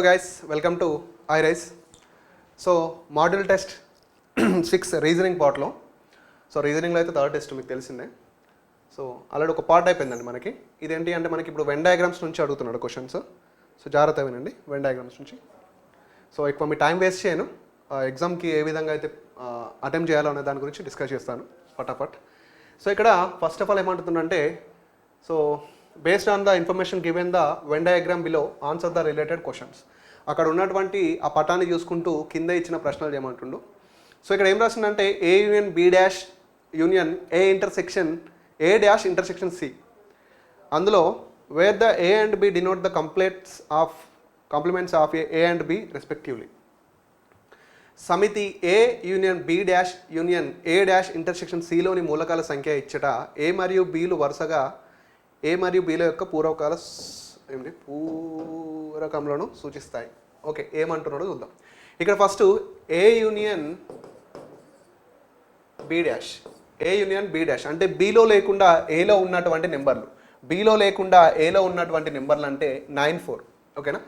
Hello guys, welcome to iRise. So module test 6 reasoning పార్ట్లో. So రీజనింగ్లో అయితే third test మీకు తెలిసిందే. సో ఆల్రెడీ ఒక పార్ట్ అయిపోయిందండి మనకి. ఇదేంటి అంటే మనకి ఇప్పుడు వెన్ డయాగ్రామ్స్ నుంచి అడుగుతున్నాడు క్వశ్చన్స్. సో జాగ్రత్త వినండి వెన్ డయాగ్రామ్స్ నుంచి. సో ఎక్కువ మీ టైం వేస్ట్ చేయను, ఎగ్జామ్కి ఏ విధంగా అయితే అటెంప్ట్ చేయాలో అనే దాని గురించి డిస్కస్ చేస్తాను ఫటాఫట్. సో ఇక్కడ ఫస్ట్ ఆఫ్ ఆల్ ఏమంటుందంటే, so based on the information given the Venn diagram below, answer the related questions. అక్కడ ఉన్నటువంటి ఆ పటాన్ని చూసుకుంటూ కింద ఇచ్చిన ప్రశ్నలు చేయమంటుండు. సో ఇక్కడ ఏం రాసిందంటే A union B dash union A intersection A dash intersection C. అందులో where the A and B denote the complements of A and B respectively. సమితి A union B dash union A dash intersection సిలోని మూలకాల సంఖ్య ఇచ్చట ఏ మరియు బిలు వరుసగా ఏ మరియు బిల యొక్క పూరకంలను సూచిస్తాయి. ఓకే, ఏమంటున్నాడో చూద్దాం. ఇక్కడ ఫస్ట్ ఏ యూనియన్ బి డాష్, ఏ యూనియన్ బి డాష్ అంటే బిలో లేకుండా ఏలో ఉన్నటువంటి నెంబర్లు, బిలో లేకుండా ఏలో ఉన్నటువంటి నెంబర్లు అంటే 9, 4. ఓకేనా,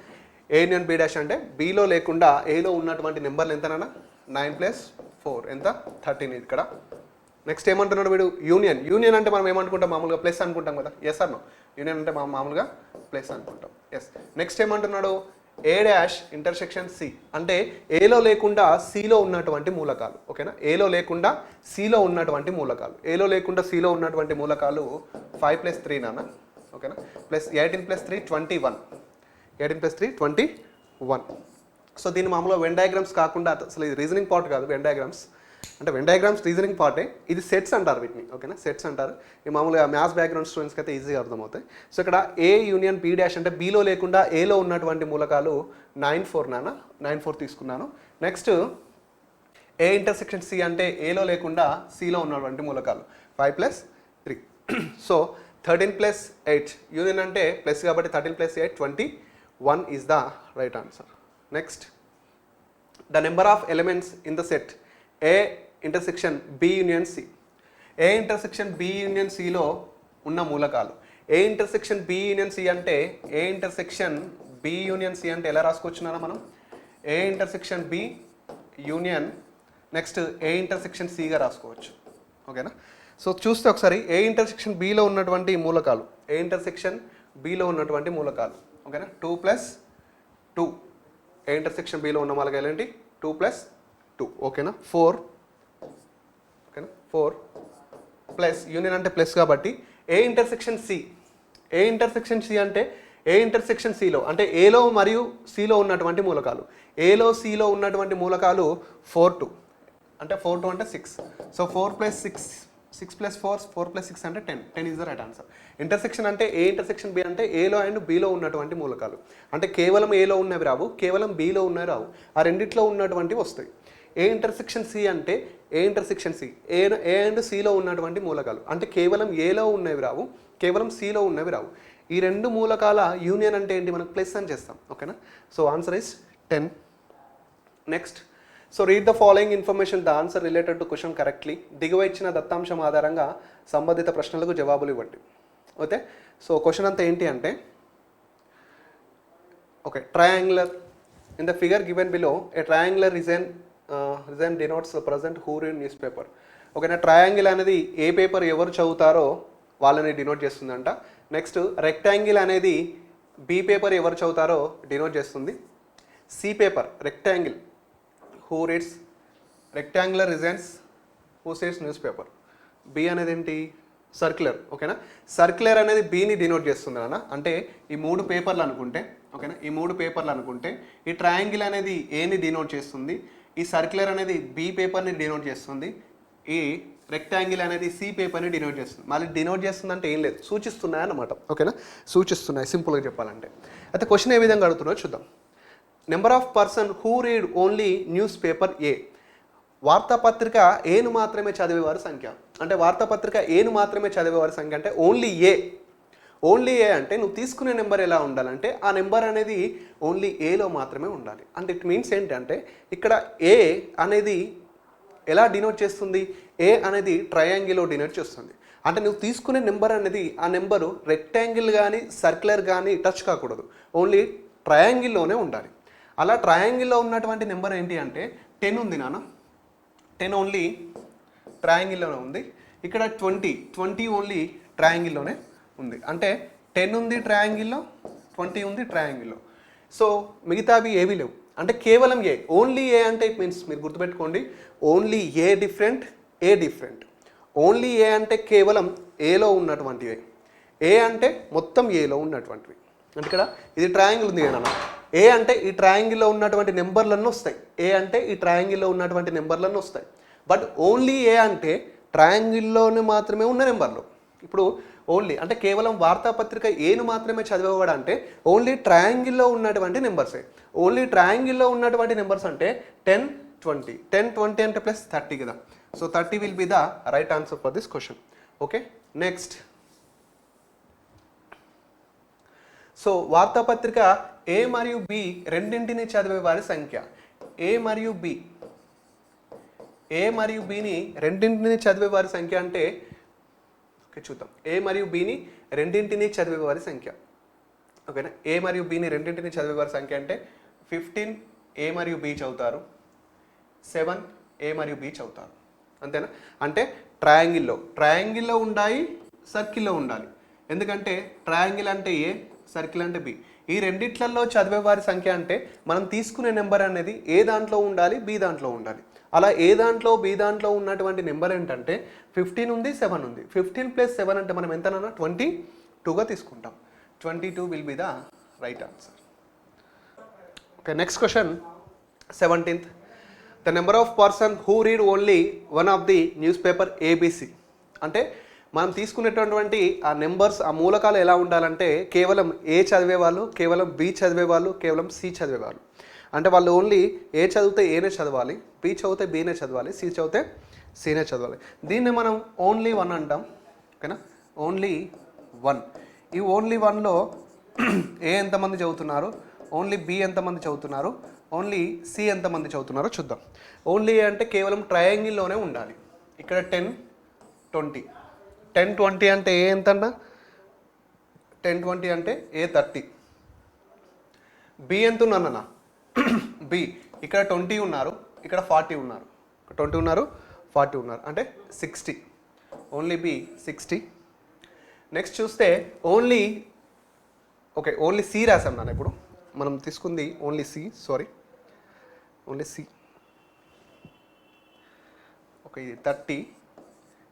ఏ యూనియన్ బి డాష్ అంటే బిలో లేకుండా ఏలో ఉన్నటువంటి నెంబర్లు ఎంతనన్నా 9 + 4 ఎంత 13 ఇక్కడ. నెక్స్ట్ ఏమంటున్నాడు వీడు యూనియన్. యూనియన్ అంటే మనం ఏమనుకుంటాం, మామూలుగా ప్లస్ అనుకుంటాం కదా. Yes are no? యూనియన్ అంటే మామూలుగా ప్లస్ అనుకుంటాం. ఎస్. నెక్స్ట్ ఏమంటున్నాడు ఏ డాష్ ఇంటర్సెక్షన్ సి అంటే ఏలో లేకుండా సిలో ఉన్నటువంటి మూలకాలు. ఓకేనా, ఏలో లేకుండా సిలో ఉన్నటువంటి మూలకాలు, ఏలో లేకుండా సిలో ఉన్నటువంటి మూలకాలు 5 + 3 నాన్న. ఓకేనా, ప్లస్ 18 + 3 21, 18 + 3 21. సో దీన్ని మామూలుగా వెన్ డయాగ్రామ్స్ కాకుండా, అసలు ఇది రీజనింగ్ పార్ట్ కాదు, వెన్ డయాగ్రామ్స్ అంటే వెన్ డయాగ్రామ్స్ రీజనింగ్ పార్టే. ఇది సెట్స్ అంటారు వీటిని. ఓకేనా, సెట్స్ అంటారు. ఈ మామూలుగా మ్యాథ్స్ బ్యాక్గ్రౌండ్ స్టూడెంట్స్కి అయితే ఈజీగా అర్థమవుతాయి. సో ఇక్కడ ఏ యూనియన్ బి డాష్ అంటే బిలో లేకుండా ఏలో ఉన్నటువంటి మూలకాలు 9, 4 నాన్న. 9, 4 తీసుకున్నాను. నెక్స్ట్ ఏ ఇంటర్సెక్షన్ సి అంటే ఏలో లేకుండా సిలో ఉన్నటువంటి మూలకాలు 5 + 3. సో 13 + 8 యూనియన్ అంటే ప్లస్ కాబట్టి 13 + 8 21 is the right answer. Next the number of elements in the set A intersection B union C. A intersection B union సిలో ఉన్న మూలకాలు. A intersection B union C అంటే A intersection B union C అంటే ఎలా రాసుకోవచ్చున్నారా మనం? A intersection B union next A intersection సిగా రాసుకోవచ్చు. ఓకేనా, సో చూస్తే ఒకసారి ఏ ఇంటర్సెక్షన్ బిలో ఉన్నటువంటి మూలకాలు, ఏ ఇంటర్సెక్షన్ బిలో ఉన్నటువంటి మూలకాలు. ఓకేనా, 2 + 2 ఏ ఇంటర్సెక్షన్ బిలో ఉన్న మూలకాలు ఏంటి? 2 + 2. ఓకేనా, 4. ఓకేనా, 4 ప్లస్ యూనియన్ అంటే ప్లస్ కాబట్టి A intersection C. A intersection C అంటే ఏ ఇంటర్సెక్షన్ సిలో అంటే ఏలో మరియు సిలో ఉన్నటువంటి మూలకాలు. ఏలో సిలో ఉన్నటువంటి మూలకాలు 4, 2 అంటే 4, 2 అంటే 6. సో 4 + 6, 6 + 4, 4 + 6 అంటే 10. 10 is the right answer. Intersection అంటే ఏ ఇంటర్సెక్షన్ బి అంటే ఏలో అండ్ బిలో ఉన్నటువంటి మూలకాలు. అంటే కేవలం ఏలో ఉన్నవి రావు, కేవలం బిలో ఉన్నవి రావు, ఆ రెండిట్లో ఉన్నటువంటివి వస్తాయి. ఏ ఇంటర్సెక్షన్ సి అంటే A intersection C A and సిలో ఉన్నటువంటి మూలకాలు. అంటే కేవలం ఏలో ఉన్నవి రావు, కేవలం సిలో ఉన్నవి రావు. ఈ రెండు మూలకాల యూనియన్ అంటే ఏంటి? మనకు ప్లస్ అని చేస్తాం. ఓకేనా, so answer is 10. Next, so read the following information, the answer related to question correctly. దిగువ ఇచ్చిన దత్తాంశం ఆధారంగా సంబంధిత ప్రశ్నలకు జవాబులు ఇవ్వండి. ఓకే, సో క్వశ్చన్ అంతా ఏంటి అంటే, okay, triangular in the figure given below a triangular region denotes the present who read newspaper. ఓకేనా, ట్రయాంగిల్ అనేది ఏ పేపర్ ఎవరు చదువుతారో వాళ్ళని డినోట్ చేస్తుందంట. నెక్స్ట్ రెక్టాంగిల్ అనేది బి పేపర్ ఎవరు చదువుతారో డినోట్ చేస్తుంది. C paper rectangle who reads rectangular regions who reads news paper. B అనేది ఏంటి? సర్క్యులర్. ఓకేనా, సర్క్యులర్ అనేది బిని డినోట్ చేస్తుంది అన్న. అంటే ఈ 3 పేపర్లు అనుకుంటే, ఓకేనా, ఈ 3 పేపర్లు అనుకుంటే ఈ ట్రయాంగిల్ అనేది ఏని డినోట్ చేస్తుంది, ఈ సర్క్యులర్ అనేది బి పేపర్ని డినోట్ చేస్తుంది, ఈ రెక్టాంగిల్ అనేది సి పేపర్ని డినోట్ చేస్తుంది. మళ్ళీ డినోట్ చేస్తుంది అంటే ఏం లేదు, సూచిస్తున్నాయి అన్నమాట. ఓకేనా, సూచిస్తున్నాయి సింపుల్గా చెప్పాలంటే. అయితే క్వశ్చన్ ఏ విధంగా అడుగుతున్నారో చూద్దాం. Number of person who read only news paper A. వార్తాపత్రిక ఏను మాత్రమే చదివేవారి సంఖ్య. అంటే వార్తాపత్రిక ఏను మాత్రమే చదివేవారి సంఖ్య అంటే ఓన్లీ ఏ. ఓన్లీ ఏ అంటే నువ్వు తీసుకునే నెంబర్ ఎలా ఉండాలంటే ఆ నెంబర్ అనేది ఓన్లీ ఏలో మాత్రమే ఉండాలి. అంటే ఇట్ మీన్స్ ఏంటంటే ఇక్కడ ఏ అనేది ఎలా డినోట్ చేస్తుంది? ఏ అనేది ట్రయాంగిల్లో డినోట్ చేస్తుంది. అంటే నువ్వు తీసుకునే నెంబర్ అనేది ఆ నెంబరు రెక్టాంగిల్ కానీ సర్క్యులర్ కానీ టచ్ కాకూడదు, ఓన్లీ ట్రయాంగిల్లోనే ఉండాలి. అలా ట్రయాంగిల్లో ఉన్నటువంటి నెంబర్ ఏంటి అంటే 10 ఉంది నాన్న, 10 ఓన్లీ ట్రయాంగిల్లోనే ఉంది. ఇక్కడ 20 ఓన్లీ ట్రయాంగిల్లోనే ఉంది. అంటే 10 ఉంది ట్రయాంగిల్లో, 20 ఉంది ట్రయాంగిల్లో. సో మిగతావి ఏవి లేవు. అంటే కేవలం ఏ, ఓన్లీ ఏ అంటే ఇట్ మీన్స్ మీరు గుర్తుపెట్టుకోండి, only A different, A different. Only A అంటే కేవలం ఏలో ఉన్నటువంటివి, ఏ అంటే మొత్తం ఏలో ఉన్నటువంటివి. అంటే ఇక్కడ ఇది ట్రయాంగిల్ ఉంది కదా, ఏ అంటే ఈ ట్రయాంగిల్లో ఉన్నటువంటి నెంబర్లన్నీ వస్తాయి, ఏ అంటే ఈ ట్రయాంగిల్లో ఉన్నటువంటి నెంబర్లన్నీ వస్తాయి. బట్ ఓన్లీ ఏ అంటే ట్రయాంగిల్లోనే మాత్రమే ఉన్న నెంబర్లు. ఇప్పుడు ఓన్లీ అంటే కేవలం వార్తాపత్రిక ఏను మాత్రమే చదివేవాడు అంటే ఓన్లీ ట్రయాంగిల్లో ఉన్నటువంటి నెంబర్సే. ఓన్లీ ట్రయాంగిల్లో ఉన్నటువంటి నెంబర్స్ అంటే 10, 20. 10, 20 అంటే ప్లస్ 30 కదా. So 30 will be the right answer for this question. Okay, next. So వార్తాపత్రిక ఏ మరియు బి రెండింటిని చదివే వారి సంఖ్య. ఏ మరియు బి, ఏ మరియు బిని రెండింటిని చదివే వారి సంఖ్య అంటే ఓకే చూద్దాం. ఏ మరియు బిని రెండింటిని చదివే వారి సంఖ్య. ఓకేనా, ఏ మరియు బిని రెండింటిని చదివే వారి సంఖ్య అంటే 15 ఏ మరియు బి చదువుతారు, 7 ఏ మరియు బి చదువుతారు. అంతేనా? అంటే ట్రయాంగిల్లో ఉండాలి, సర్కిల్లో ఉండాలి. ఎందుకంటే ట్రయాంగిల్ అంటే ఏ, సర్కిల్ అంటే బి. ఈ రెండిట్లలో చదివే వారి సంఖ్య అంటే మనం తీసుకునే నెంబర్ అనేది ఏ దాంట్లో ఉండాలి, బి దాంట్లో ఉండాలి. అలా ఏ దాంట్లో, బి దాంట్లో ఉన్నటువంటి నెంబర్ ఏంటంటే 15 ఉంది, 7 ఉంది. 15 + 7 అంటే మనం ఎంతనన్నా 22గా తీసుకుంటాం. 22 will be the right answer. Okay, next question 17th. The number of person who read only one of the news paper ABC. అంటే మనం తీసుకునేటటువంటి ఆ నెంబర్స్, ఆ మూలకాలు ఎలా ఉండాలంటే కేవలం ఏ చదివేవాళ్ళు, కేవలం బి చదివేవాళ్ళు, కేవలం సి చదివేవాళ్ళు. అంటే వాళ్ళు ఓన్లీ ఏ చదివితే ఏనే చదవాలి, బి చదివితే బీనే చదవాలి, సి చదివితే సీనే చదవాలి. దీన్ని మనం ఓన్లీ 1 అంటాం. ఓకేనా, ఓన్లీ 1. ఈ ఓన్లీ 1లో ఏ ఎంతమంది చదువుతున్నారు, ఓన్లీ బి ఎంతమంది చదువుతున్నారు, ఓన్లీ సి ఎంతమంది చదువుతున్నారో చూద్దాం. ఓన్లీ ఏ అంటే కేవలం ట్రయాంగిల్లోనే ఉండాలి. ఇక్కడ 10, 20. 10, 20 అంటే ఏ ఎంతన్నా, 10, 20 అంటే ఏ 30. బి ఎంత ఉన్నానన్నా, బి ఇక్కడ 20 ఉన్నారు, ఇక్కడ 40 ఉన్నారు. 20 ఉన్నారు, 40 ఉన్నారు, అంటే 60. Only B 60. నెక్స్ట్ చూస్తే ఓన్లీ ఓన్లీ సి రాసాం నాన్న. ఇప్పుడు మనం తీసుకుంది only C, sorry only C. Okay, ఇది 30,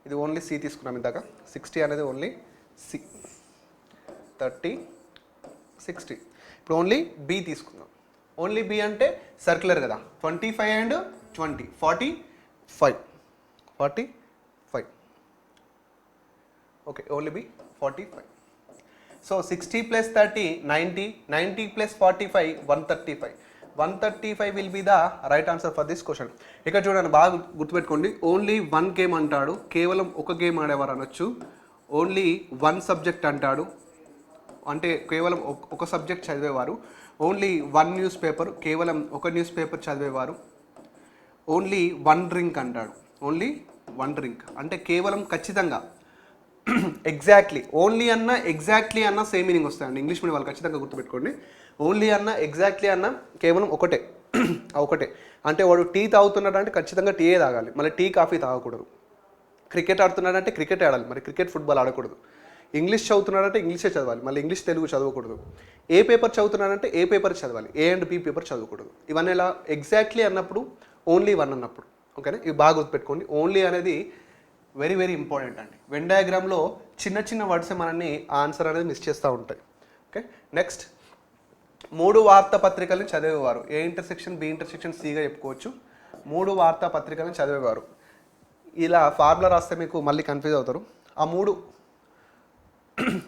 ఇది ఓన్లీ సి తీసుకున్నాం ఇందాక. 60 అనేది ఓన్లీ సి. 30, 60. ఇప్పుడు ఓన్లీ బి తీసుకుందాం. ఓన్లీ బి అంటే సర్క్యులర్ కదా, 25 and 20, 45. Okay, only B 45. So 60 + 30 90, 90 + 45 135. 135 will be the right answer for this question. ఇక్కడ చూడండి, బాగా గుర్తుపెట్టుకోండి. ఓన్లీ 1 గేమ్ అంటాడు, కేవలం ఒక గేమ్ ఆడేవారు అనొచ్చు. ఓన్లీ 1 సబ్జెక్ట్ అంటాడు, అంటే కేవలం ఒక సబ్జెక్ట్ చదివేవారు. ఓన్లీ 1 న్యూస్ పేపర్, కేవలం ఒక న్యూస్ పేపర్ చదివేవారు. ఓన్లీ 1 డ్రింక్ అంటాడు, ఓన్లీ 1 డ్రింక్ అంటే కేవలం ఖచ్చితంగా ఎగ్జాక్ట్లీ. ఓన్లీ అన్న ఎగ్జాక్ట్లీ అన్న సేమ్ మీనింగ్ వస్తాయండి. ఇంగ్లీష్ మీడియం వాళ్ళు ఖచ్చితంగా గుర్తుపెట్టుకోండి. ఓన్లీ అన్న ఎగ్జాక్ట్లీ అన్న కేవలం ఒకటే, ఒకటే. అంటే వాడు టీ తాగుతున్నాడు అంటే ఖచ్చితంగా టీయే తాగాలి, మళ్ళీ టీ కాఫీ తాగకూడదు. క్రికెట్ ఆడుతున్నాడంటే క్రికెట్ ఆడాలి, మరి క్రికెట్ ఫుట్బాల్ ఆడకూడదు. ఇంగ్లీష్ చదువుతున్నాడంటే ఇంగ్లీషే చదవాలి, మళ్ళీ ఇంగ్లీష్ తెలుగు చదవకూడదు. ఏ పేపర్ చదువుతున్నాడంటే ఏ పేపర్ చదవాలి, ఏ అండ్ బి పేపర్ చదవకూడదు. ఇవన్నీ ఎలా ఎగ్జాక్ట్లీ అన్నప్పుడు, ఓన్లీ 1 అన్నప్పుడు. ఓకేనా, ఇవి బాగా గుర్తుపెట్టుకోండి. ఓన్లీ అనేది వెరీ వెరీ ఇంపార్టెంట్ అండి. వెన్ డయాగ్రామ్లో చిన్న చిన్న వర్డ్స్ మనల్ని ఆన్సర్ అనేది మిస్ చేస్తూ ఉంటాయి. Okay, next. 3 వార్తాపత్రికలను చదివేవారు. ఏ ఇంటర్సెక్షన్ బి ఇంటర్సెక్షన్ సిగా చెప్పుకోవచ్చు. 3 వార్తాపత్రికలను చదివేవారు. ఇలా ఫార్ములా రాస్తే మీకు మళ్ళీ కన్ఫ్యూజ్ అవుతారు. ఆ 3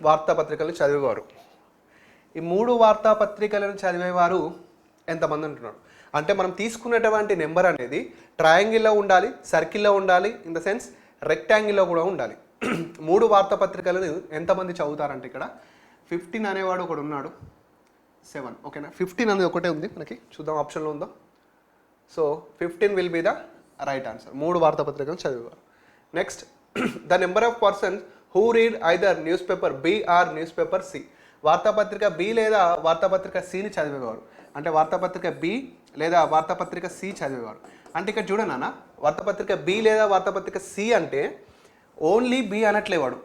వార్తాపత్రికలను చదివేవారు. ఈ 3 వార్తాపత్రికలను చదివేవారు ఎంతమంది ఉంటున్నారు అంటే మనం తీసుకునేటువంటి నెంబర్ అనేది ట్రయాంగిల్లో ఉండాలి, సర్కిల్లో ఉండాలి, ఇన్ ద సెన్స్ రెక్టాంగిల్లో కూడా ఉండాలి. 3 వార్తాపత్రికలను ఎంతమంది చదువుతారంటే ఇక్కడ 15 అనేవాడు ఒకడు ఉన్నాడు, 7. ఓకేనా, 15 అనేది ఒకటే ఉంది మనకి, చూద్దాం ఆప్షన్లో ఉందో. So 15 will be the right answer. 3 వార్తాపత్రికలను చదివేవారు. Next, the number of persons who read either news paper B or news paper C. వార్తాపత్రిక బి లేదా వార్తాపత్రిక సిని చదివేవారు. అంటే వార్తాపత్రిక బి లేదా వార్తాపత్రిక సి చదివేవారు. అంటే ఇక్కడ చూడండి అన్న, వార్తాపత్రిక బి లేదా వార్తాపత్రిక సి అంటే ఓన్లీ బి అనట్లేవాడు,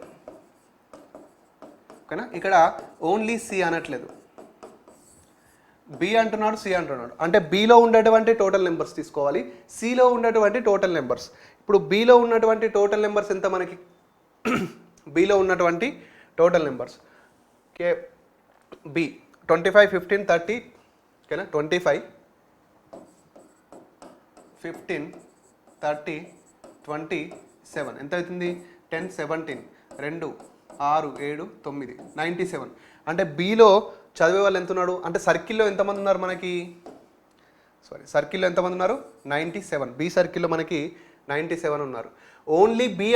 ఓకేనా. ఇక్కడ ఓన్లీ సి అనట్లేదు, బి అంటున్నాడు, సి అంటున్నాడు. అంటే బిలో ఉండేటువంటి టోటల్ నెంబర్స్ తీసుకోవాలి, సిలో ఉన్నటువంటి టోటల్ నెంబర్స్. ఇప్పుడు బిలో ఉన్నటువంటి టోటల్ నెంబర్స్ ఎంత మనకి? బిలో ఉన్నటువంటి టోటల్ నెంబర్స్ కే బి 25, 15, 30, ఓకేనా. 25, 15, 30, 27 ఎంత అవుతుంది? 10, 17, 2, 6, 7, 9, 97. అంటే బిలో చదివే వాళ్ళు ఎంత ఉన్నాడు అంటే సర్కిల్లో ఎంతమంది ఉన్నారు మనకి? సర్కిల్లో ఎంతమంది ఉన్నారు? 97. బి సర్కిల్లో మనకి 97 ఉన్నారు. ఓన్లీ బి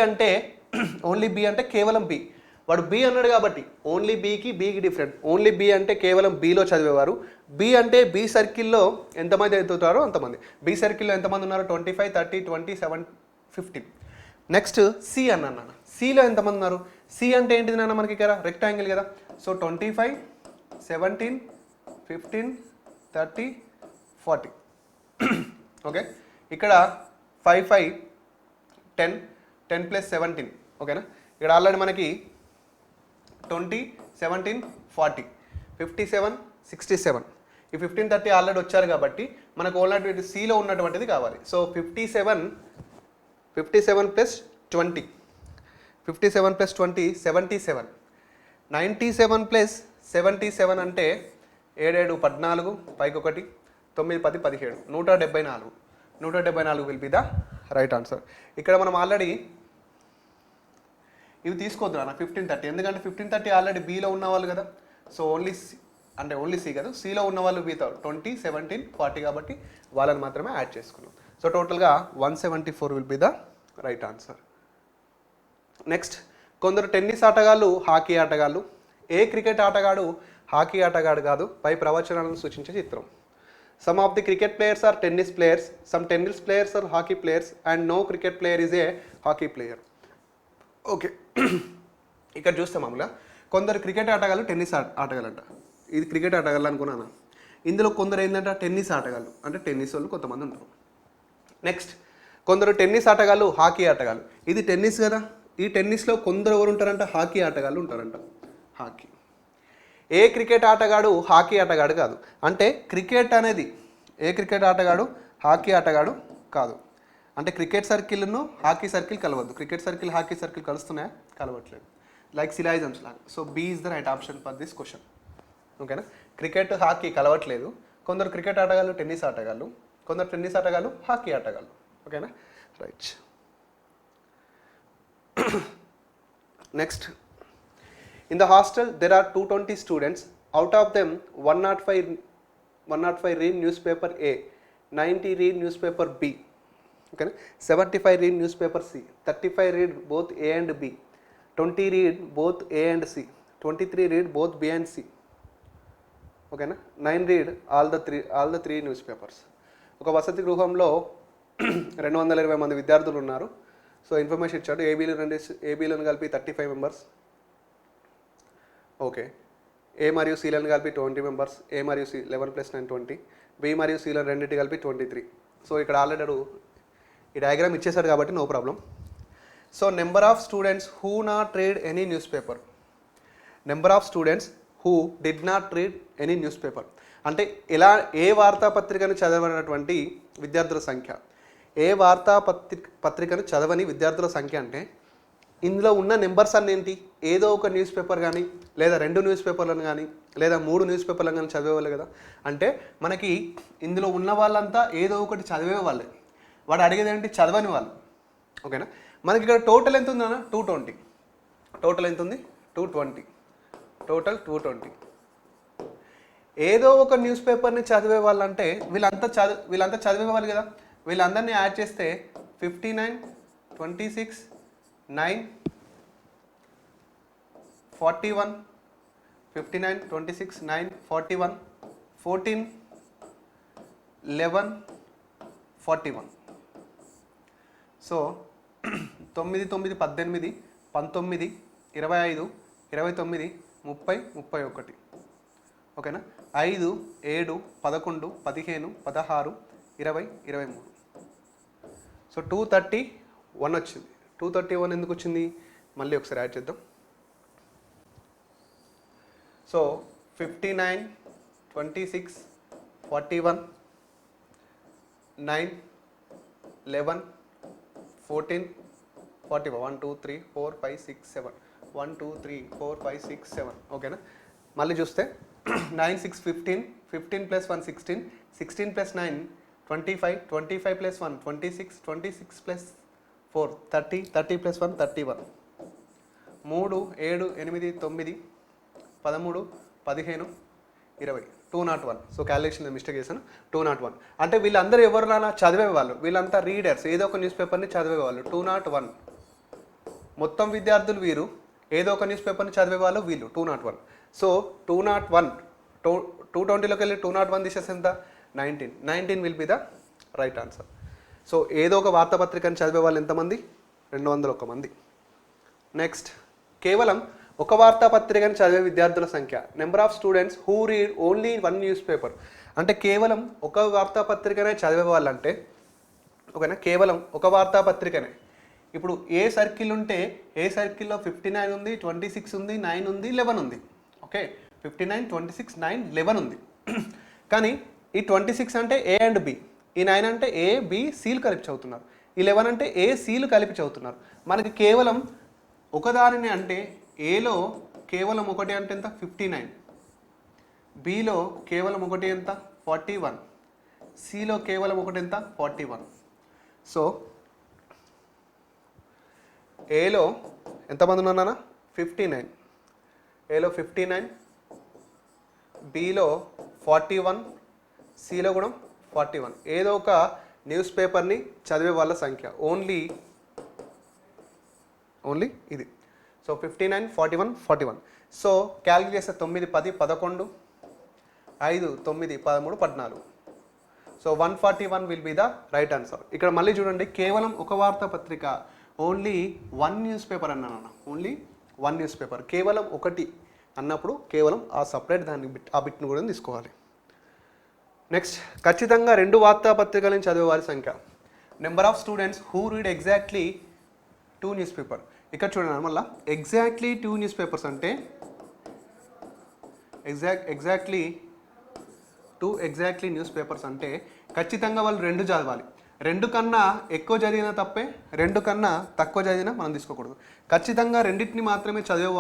అంటే కేవలం బి. వాడు బి అన్నాడు కాబట్టి ఓన్లీ బీకి డిఫరెంట్. ఓన్లీ బి అంటే కేవలం బిలో చదివేవారు. బి అంటే బి సర్కిల్లో ఎంతమంది అవుతారో అంతమంది. బి సర్కిల్లో ఎంతమంది ఉన్నారు? 25, 30, 27, 15. నెక్స్ట్ సి అన్న, సిలో ఎంతమంది ఉన్నారు? సి అంటే ఏంటిది నాన్న? మనకి ఇక్కడ రెక్టాంగిల్ కదా. సో 25, 17, 15, 30, 40. ఓకే. ఇక్కడ 5, 5, 10, 10 + 17, ఓకేనా. ఇక్కడ ఆల్రెడీ మనకి 20, 17, 40, 57, 67. ఈ 15, 30 ఆల్రెడీ వచ్చారు కాబట్టి మనకు ఓన్లీ సిలో ఉన్నటువంటిది కావాలి. సో 57 + 20, 57 + 20, 77. 97 + 77 అంటే 7, 14, 5, 1, 9, 10, 17, 174. 174 will be the right answer. ఇక్కడ మనం ఆల్రెడీ ఇవి తీసుకోవద్దు అన్న 15, 30, ఎందుకంటే 15, 30 ఆల్రెడీ బిలో ఉన్నవాళ్ళు కదా. సో ఓన్లీ సి కదా, సిలో ఉన్న వాళ్ళు బీతో 20, 17, 40 కాబట్టి వాళ్ళని మాత్రమే యాడ్ చేసుకున్నాం. సో టోటల్గా 174 will be the right answer. Next, కొందరు టెన్నిస్ ఆటగాళ్ళు హాకీ ఆటగాళ్ళు. ఏ క్రికెట్ ఆటగాడు హాకీ ఆటగాడు కాదు? పై ప్రవచనాలను సూచించే చిత్రం. Some of the cricket players are tennis players, some tennis players are hockey players, and no cricket player is a hockey player. Okay, ఇక్కడ చూస్తే మామూలుగా కొందరు క్రికెట్ ఆటగాళ్ళు టెన్నిస్ ఆటగాళ్ళంట. ఇది క్రికెట్ ఆటగాళ్ళు అనుకున్నాను. ఇందులో కొందరు ఏంటంటే టెన్నిస్ ఆటగాళ్ళు, అంటే టెన్నిస్ వాళ్ళు కొంతమంది ఉంటారు. నెక్స్ట్, కొందరు టెన్నిస్ ఆటగాళ్ళు హాకీ ఆటగాళ్ళు. ఇది టెన్నిస్ కదా, ఈ టెన్నిస్లో కొందరు ఎవరు ఉంటారంట? హాకీ ఆటగాళ్ళు ఉంటారంట. హాకీ. ఏ క్రికెట్ ఆటగాడు హాకీ ఆటగాడు కాదు? అంటే క్రికెట్ అనేది ఏ క్రికెట్ ఆటగాడు హాకీ ఆటగాడు కాదు. అంటే క్రికెట్ సర్కిల్ను హాకీ సర్కిల్ కలవద్దు. క్రికెట్ సర్కిల్ హాకీ సర్కిల్ కలుస్తున్నాయా? కలవట్లేదు. లైక్ సిలాయిజమ్స్ లాగా. So B is the right option for this question. ఓకేనా. క్రికెట్ హాకీ కలవట్లేదు. కొందరు క్రికెట్ ఆటగాళ్ళు టెన్నిస్ ఆటగాళ్ళు, కొందరు టెన్నిస్ ఆటగాళ్ళు హాకీ ఆటగాళ్ళు. ఓకేనా, right. Next, in the hostel there are 220 students. Out of them 105 read newspaper A, 90 read newspaper B, okay, 75 read newspaper C, 35 read both A and B, 20 read both A and C, 23 read both B and C, okay na, 9 read all the three newspapers. ఒక వసతి గృహంలో 220 మంది విద్యార్థులు ఉన్నారు. So information ఇచ్చాడు. ఏబీలను కలిపి 35 members, okay. ఏ మరియు సీలను కలిపి 20 మెంబర్స్, ఏ మరియు సి 11 + 9 20, బి మరియు సీలను రెండింటి కలిపి 23. సో ఇక్కడ ఆల్రెడీ ఈ డయాగ్రామ్ ఇచ్చేసాడు కాబట్టి no problem. So number of students who not read any news paper. Number of students who did not read any news paper అంటే ఏ వార్తాపత్రికను చదవనటువంటి విద్యార్థుల సంఖ్య. ఏ వార్తాపత్రికను చదవని విద్యార్థుల సంఖ్య అంటే ఇందులో ఉన్న నెంబర్స్ అన్నీ ఏంటి? ఏదో ఒక న్యూస్ పేపర్ కానీ, లేదా 2 న్యూస్ పేపర్లను కానీ, లేదా 3 న్యూస్ పేపర్లను కానీ చదివేవాళ్ళు కదా. అంటే మనకి ఇందులో ఉన్న వాళ్ళంతా ఏదో ఒకటి చదివే వాళ్ళే. వాడు అడిగేది ఏంటి? చదవని వాళ్ళు. ఓకేనా. మనకి ఇక్కడ టోటల్ ఎంత ఉందన్న? 220. టోటల్ ఎంత ఉంది? 220. టోటల్ 220. ఏదో ఒక న్యూస్ పేపర్ని చదివే వాళ్ళు అంటే వీళ్ళంతా చదివే వాళ్ళు కదా. వీళ్ళందరినీ యాడ్ చేస్తే 59, 26, 9, 41, 59, 26, 9, 41, 14, 11, 41. సో 9, 9, 18, 19, 25, 29, 30, 31. ఓకేనా 5 7 11 15 16 20 23. సో 231 వచ్చింది. 231 ఎందుకు వచ్చింది మళ్ళీ ఒకసారి యాడ్ చేద్దాం. సో 59 26 41 9 11 14 41 1 2 3 4 5 6 7 1 2 3 4 5 6 7. ఓకేనా మళ్ళీ చూస్తే 9 6 15 15 plus 1 16 16 plus 9 25 25 plus 1 26 26 plus 4 30 30 plus 1 31 3 7 8 9 13 15 20 201. So calculation mistake చేశాను. 201 అంటే వీళ్ళందరూ ఎవరు నాన్న చదివే వాళ్ళు, వీళ్ళంతా రీడర్స్, ఏదో ఒక న్యూస్ పేపర్ని చదివే వాళ్ళు. 201 మొత్తం విద్యార్థులు వీరు, ఏదో ఒక న్యూస్ పేపర్ని చదివే వాళ్ళు వీళ్ళు 201. సో 201 220లోకి వెళ్ళి 201 తీసేసి ఎంత 19 will be the right answer. So ఏదో ఒక వార్తాపత్రికని చదివే వాళ్ళు ఎంతమంది 201 మంది. నెక్స్ట్ కేవలం ఒక వార్తాపత్రికని చదివే విద్యార్థుల సంఖ్య. Number of students who read only one news paper. అంటే కేవలం ఒక వార్తాపత్రికనే చదివే వాళ్ళంటే ఓకేనా, కేవలం ఒక వార్తాపత్రికనే. ఇప్పుడు ఏ సర్కిల్ ఉంటే ఏ సర్కిల్లో 59 ఉంది, 26 ఉంది, 9 ఉంది, 11 ఉంది. ఓకే 59 26 9 11 ఉంది. కానీ ఈ 26 అంటే ఏ అండ్ బి, ఈ 9 అంటే ఏ బి సీలు కలిపి చదువుతున్నారు, ఈ 11 అంటే ఏ సీలు కలిపి చదువుతున్నారు. మనకి కేవలం ఒకదానిని అంటే ఏలో కేవలం ఒకటి అంటే ఎంత 59, బిలో కేవలం ఒకటి ఎంత 41, సిలో కేవలం ఒకటి ఎంత 41. సో ఏలో ఎంతమంది ఉన్నారా 59, ఏలో 59, బిలో 41, సిలో కూడా 41. ఏదో ఒక న్యూస్ పేపర్ని చదివే వాళ్ళ సంఖ్య ఓన్లీ ఇది. సో 59 41 41. సో క్యాలిక్యులేట్ చేస్తే 9 10 11 5 9 13 14. So 141 will be the right answer. ఇక్కడ మళ్ళీ చూడండి, కేవలం ఒక వార్తాపత్రిక ఓన్లీ వన్ న్యూస్ పేపర్ అన్నాను, ఓన్లీ వన్ న్యూస్ పేపర్. కేవలం ఒకటి అన్నప్పుడు కేవలం ఆ సపరేట్ దాన్ని ఆ బిట్ను కూడా తీసుకోవాలి. నెక్స్ట్ ఖచ్చితంగా 2 వార్తాపత్రికలను చదివే వారి సంఖ్య. Number of students who read exactly 2 news paper. ఇక్కడ చూడండి మళ్ళీ ఎగ్జాక్ట్లీ 2 న్యూస్ పేపర్స్ అంటే ఎగ్జాక్ట్లీ 2 ఎగ్జాక్ట్లీ న్యూస్ పేపర్స్ అంటే ఖచ్చితంగా వాళ్ళు 2 చదవాలి. 2 కన్నా ఎక్కువ చదివినా తప్పే, 2 కన్నా తక్కువ చదివినా మనం తీసుకోకూడదు. ఖచ్చితంగా రెండింటిని మాత్రమే చదివే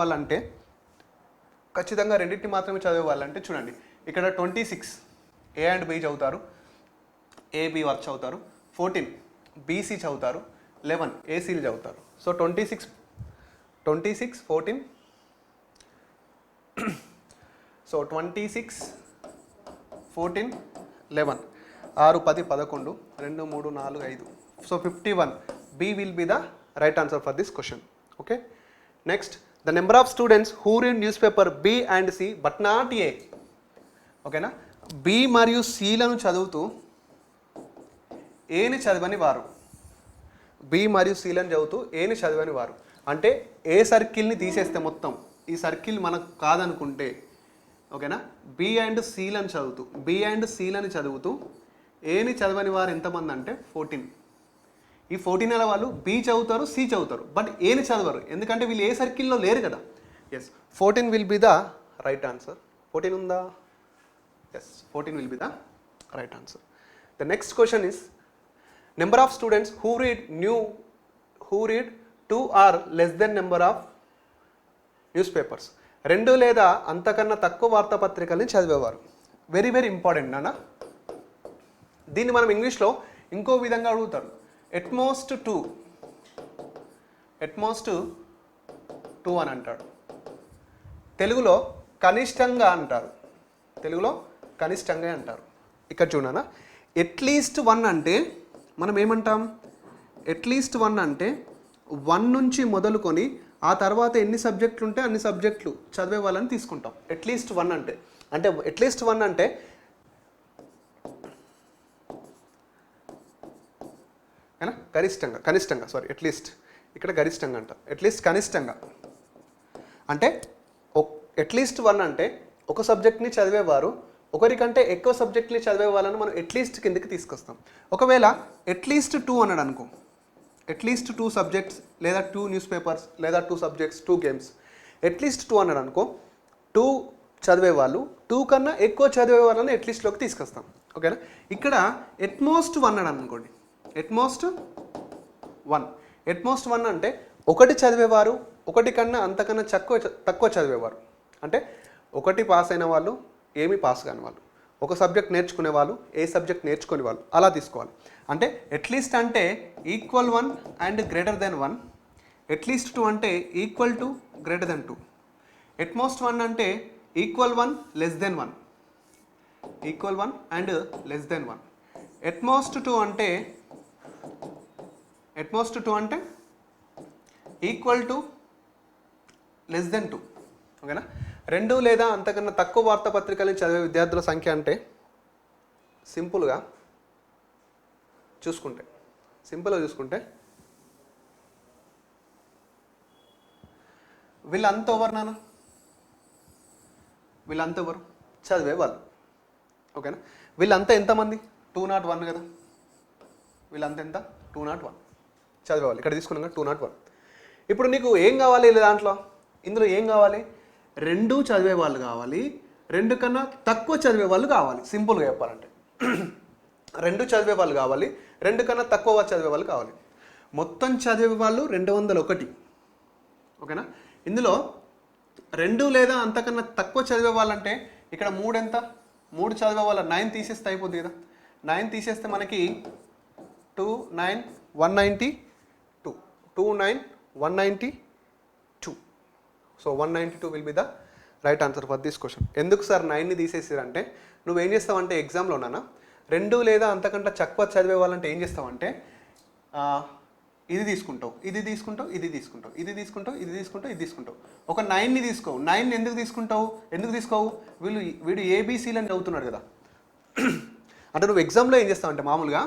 వాళ్ళంటే చూడండి ఇక్కడ 26 ఏ అండ్ బి చదువుతారు, ఏబి వర్క్ చదువుతారు, 14 బీసీ చదువుతారు, 11 ఏసీలు చదువుతారు. So 26 14 so 26 14 11 6 10 11 2 3 4 5. So 51 B will be the right answer for this question. Okay next the number of students who read news paper B and C but not A. ఓకేనా B మరియు సిలను చదువుతూ ఏని చదవని వారు, బి మరియు సిలను చదువుతూ ఏని చదవని వారు అంటే ఏ సర్కిల్ని తీసేస్తే మొత్తం ఈ సర్కిల్ మనకు కాదనుకుంటే ఓకేనా, బి అండ్ సిలను చదువుతూ ఏని చదవని వారు ఎంతమంది అంటే 14. ఈ 14 నెల వాళ్ళు బి చదువుతారు, సి చదువుతారు, బట్ ఏని చదవరు, ఎందుకంటే వీళ్ళు ఏ సర్కిల్లో లేరు కదా. Yes 14 will be the right answer. 14 ఉందా? Yes 14 will be the right answer. The next question is number of students who read 2 or less then number of news papers. 2 లేదా అంతకన్నా తక్కువ వార్తాపత్రికల్ని చదివేవారు. వెరీ వెరీ ఇంపార్టెంట్ నాన్న. దీన్ని మనం ఇంగ్లీష్లో ఇంకో విధంగా అడుగుతారు, ఎట్మోస్ట్ 2 అని అంటాడు. తెలుగులో కనిష్టంగా అంటారు, ఇక్కడ చూడనా ఎట్లీస్ట్ 1 అంటే మనం ఏమంటాం, ఎట్లీస్ట్ 1 అంటే 1 నుంచి మొదలుకొని ఆ తర్వాత ఎన్ని సబ్జెక్టులు ఉంటే అన్ని సబ్జెక్టులు చదివే వాళ్ళని తీసుకుంటాం. ఎట్లీస్ట్ 1 అంటే ఎట్లీస్ట్ 1 అంటే కనిష్టంగా సారీ ఎట్లీస్ట్ ఇక్కడ గరిష్టంగా అంట, ఎట్లీస్ట్ కనిష్టంగా అంటే ఎట్లీస్ట్ 1 అంటే ఒక సబ్జెక్ట్ని చదివేవారు ఒకరికంటే ఎక్కువ సబ్జెక్ట్ని చదివే వాళ్ళని మనం అట్లీస్ట్ కిందకి తీసుకొస్తాం. ఒకవేళ అట్లీస్ట్ 2 అన్నాడు అనుకో, అట్లీస్ట్ 2 సబ్జెక్ట్స్ లేదా 2 న్యూస్ పేపర్స్ లేదా 2 సబ్జెక్ట్స్ 2 గేమ్స్, అట్లీస్ట్ 2 అన్నాడు అనుకో, 2 చదివే వాళ్ళు 2 కన్నా ఎక్కువ చదివే వాళ్ళని అట్లీస్ట్లోకి తీసుకొస్తాం. ఓకేనా? ఇక్కడ ఎట్మోస్ట్ 1 అన్నాడు అనుకోండి, ఎట్మోస్ట్ 1 అంటే ఒకటి చదివేవారు ఒకటి కన్నా అంతకన్నా తక్కువ చదివేవారు, అంటే ఒకటి పాస్ అయిన వాళ్ళు ఏమీ పాస్ కాని వాళ్ళు, ఒక సబ్జెక్ట్ నేర్చుకునే వాళ్ళు ఏ సబ్జెక్ట్ నేర్చుకునే వాళ్ళు అలా తీసుకోవాలి. అంటే అట్లీస్ట్ అంటే equal 1 and greater than 1, at least 2 అంటే equal to greater than 2, utmost 1 అంటే equal 1 less than 1, equal 1 and less than 1, utmost 2 అంటే ఈక్వల్ టు లెస్ దెన్ 2. ఓకేనా? 2 లేదా అంతకన్నా తక్కువ వార్తాపత్రికలను చదివే విద్యార్థుల సంఖ్య అంటే సింపుల్గా చూసుకుంటే వీళ్ళంతా ఎవరు నాన్న? వీళ్ళంతా ఎవరు? చదివే వాళ్ళు. ఓకేనా? వీళ్ళంతా ఎంతమంది? 201 కదా. వీళ్ళంతా ఎంత? 201 చదివేవాళ్ళు. ఇక్కడ తీసుకున్నాం 201. ఇప్పుడు నీకు ఏం కావాలి దాంట్లో? ఇందులో ఏం కావాలి? 2 చదివే వాళ్ళు కావాలి, 2 కన్నా తక్కువ చదివే వాళ్ళు కావాలి. సింపుల్గా చెప్పాలంటే 2 చదివే వాళ్ళు కావాలి, 2 కన్నా తక్కువ చదివే వాళ్ళు కావాలి. మొత్తం చదివే వాళ్ళు 201. ఓకేనా? ఇందులో 2 లేదా అంతకన్నా తక్కువ చదివే వాళ్ళంటే ఇక్కడ 3 ఎంత? 3 చదివే వాళ్ళ 9 తీసేస్తే అయిపోద్ది కదా. 9 తీసేస్తే మనకి 2 9 192, 2 9 192. So 192 will be the right answer for this question. ఎందుకు సార్ 9ని తీసేసారంటే, నువ్వేం చేస్తావంటే ఎగ్జామ్లో నాన్న 2 లేదా అంతకంటే తక్కువ చదివే వాళ్ళంటే ఏం చేస్తావంటే ఇది తీసుకుంటావు, ఇది తీసుకుంటావు, ఇది తీసుకుంటావు, ఇది తీసుకుంటావు, ఇది తీసుకుంటావు, ఇది తీసుకుంటావు. ఒక 9ని తీసుకోవు. 9ని ఎందుకు తీసుకోవు? వీడు ఏబీసీలని చదువుతున్నాడు కదా. అంటే నువ్వు ఎగ్జామ్లో ఏం చేస్తావు అంటే మామూలుగా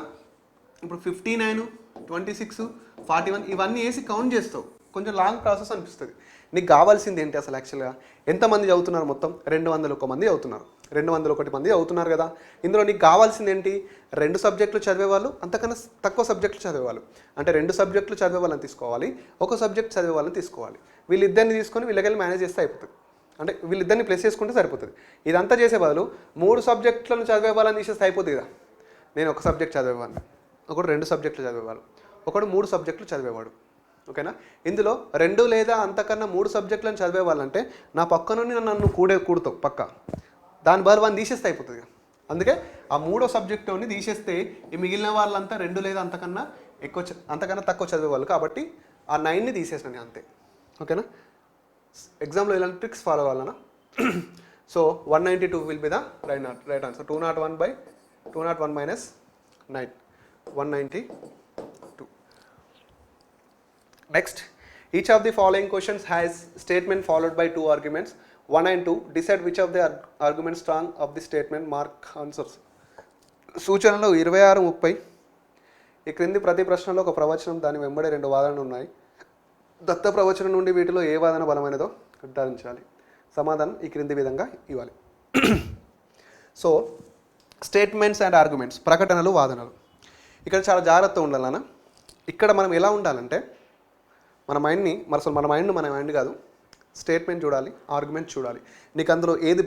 ఇప్పుడు 59 26 41 ఇవన్నీ వేసి కౌంట్ చేస్తావు. కొంచెం లాంగ్ ప్రాసెస్ అనిపిస్తుంది. నీకు కావాల్సింది ఏంటి అసలు యాక్చువల్గా? ఎంతమంది చదువుతున్నారు? మొత్తం 201 మంది చదువుతున్నారు. 201 మంది చదువుతున్నారు కదా. ఇందులో నీకు కావాల్సింది ఏంటి? 2 సబ్జెక్టులు చదివేవాళ్ళు, అంతకన్నా తక్కువ సబ్జెక్టులు చదివేవాళ్ళు. అంటే 2 సబ్జెక్టులు చదివే వాళ్ళని తీసుకోవాలి, ఒక సబ్జెక్ట్ చదివే వాళ్ళని తీసుకోవాలి. వీళ్ళిద్దరిని తీసుకొని వీళ్ళకెళ్ళి మేనేజ్ చేస్తే అయిపోతుంది. అంటే వీళ్ళిద్దరిని ప్లస్ చేసుకుంటే సరిపోతుంది. ఇదంతా చేసే బదులు 3 సబ్జెక్టులను చదివే వాళ్ళని తీసేస్తే అయిపోతుంది కదా. నేను ఒక సబ్జెక్ట్ చదివేవాడిని, ఒకడు 2 సబ్జెక్టులు చదివేవాడు, ఒకడు 3 సబ్జెక్టులు చదివేవాడు. ఓకేనా? ఇందులో 2 లేదా అంతకన్నా 3 సబ్జెక్టులను చదివే వాళ్ళంటే నా పక్క నుండి నన్ను కూడతావు పక్క, దాని బదులు 1 తీసేస్తే అయిపోతుంది. అందుకే ఆ 3వ సబ్జెక్టుని తీసేస్తే ఈ మిగిలిన వాళ్ళంతా 2 లేదా అంతకన్నా తక్కువ చదివే వాళ్ళు. కాబట్టి ఆ 9ని తీసేసాను అంతే. ఓకేనా? ఎగ్జామ్లో ఇలాంటి ట్రిక్స్ ఫాలో అవ్వాలన్నా. So 192 will be the right answer. 201 minus 9, 192. Next, each of the following questions has statement followed by 2 arguments, 1 and 2. Decide which of the arguments strong of the statement. Mark answers. సూచనలు 26 30. ఈ క్రింది ప్రతి ప్రశ్నలో ఒక ప్రవచనం, దాని వెంబడి 2 వాదనలు ఉన్నాయి. దత్త ప్రవచనం నుండి వీటిలో ఏ వాదన బలమైనదో నిర్ధారించాలి. సమాధానం ఈ క్రింది విధంగా ఇవ్వాలి. సో స్టేట్మెంట్స్ అండ్ ఆర్గ్యుమెంట్స్, ప్రకటనలు వాదనలు. ఇక్కడ చాలా జాగ్రత్తగా ఉండాలన్నా. ఇక్కడ మనం ఎలా ఉండాలంటే మన మైండ్ కాదు, స్టేట్మెంట్ చూడాలి, ఆర్గ్యుమెంట్ చూడాలి. నీకు అందులో ఏది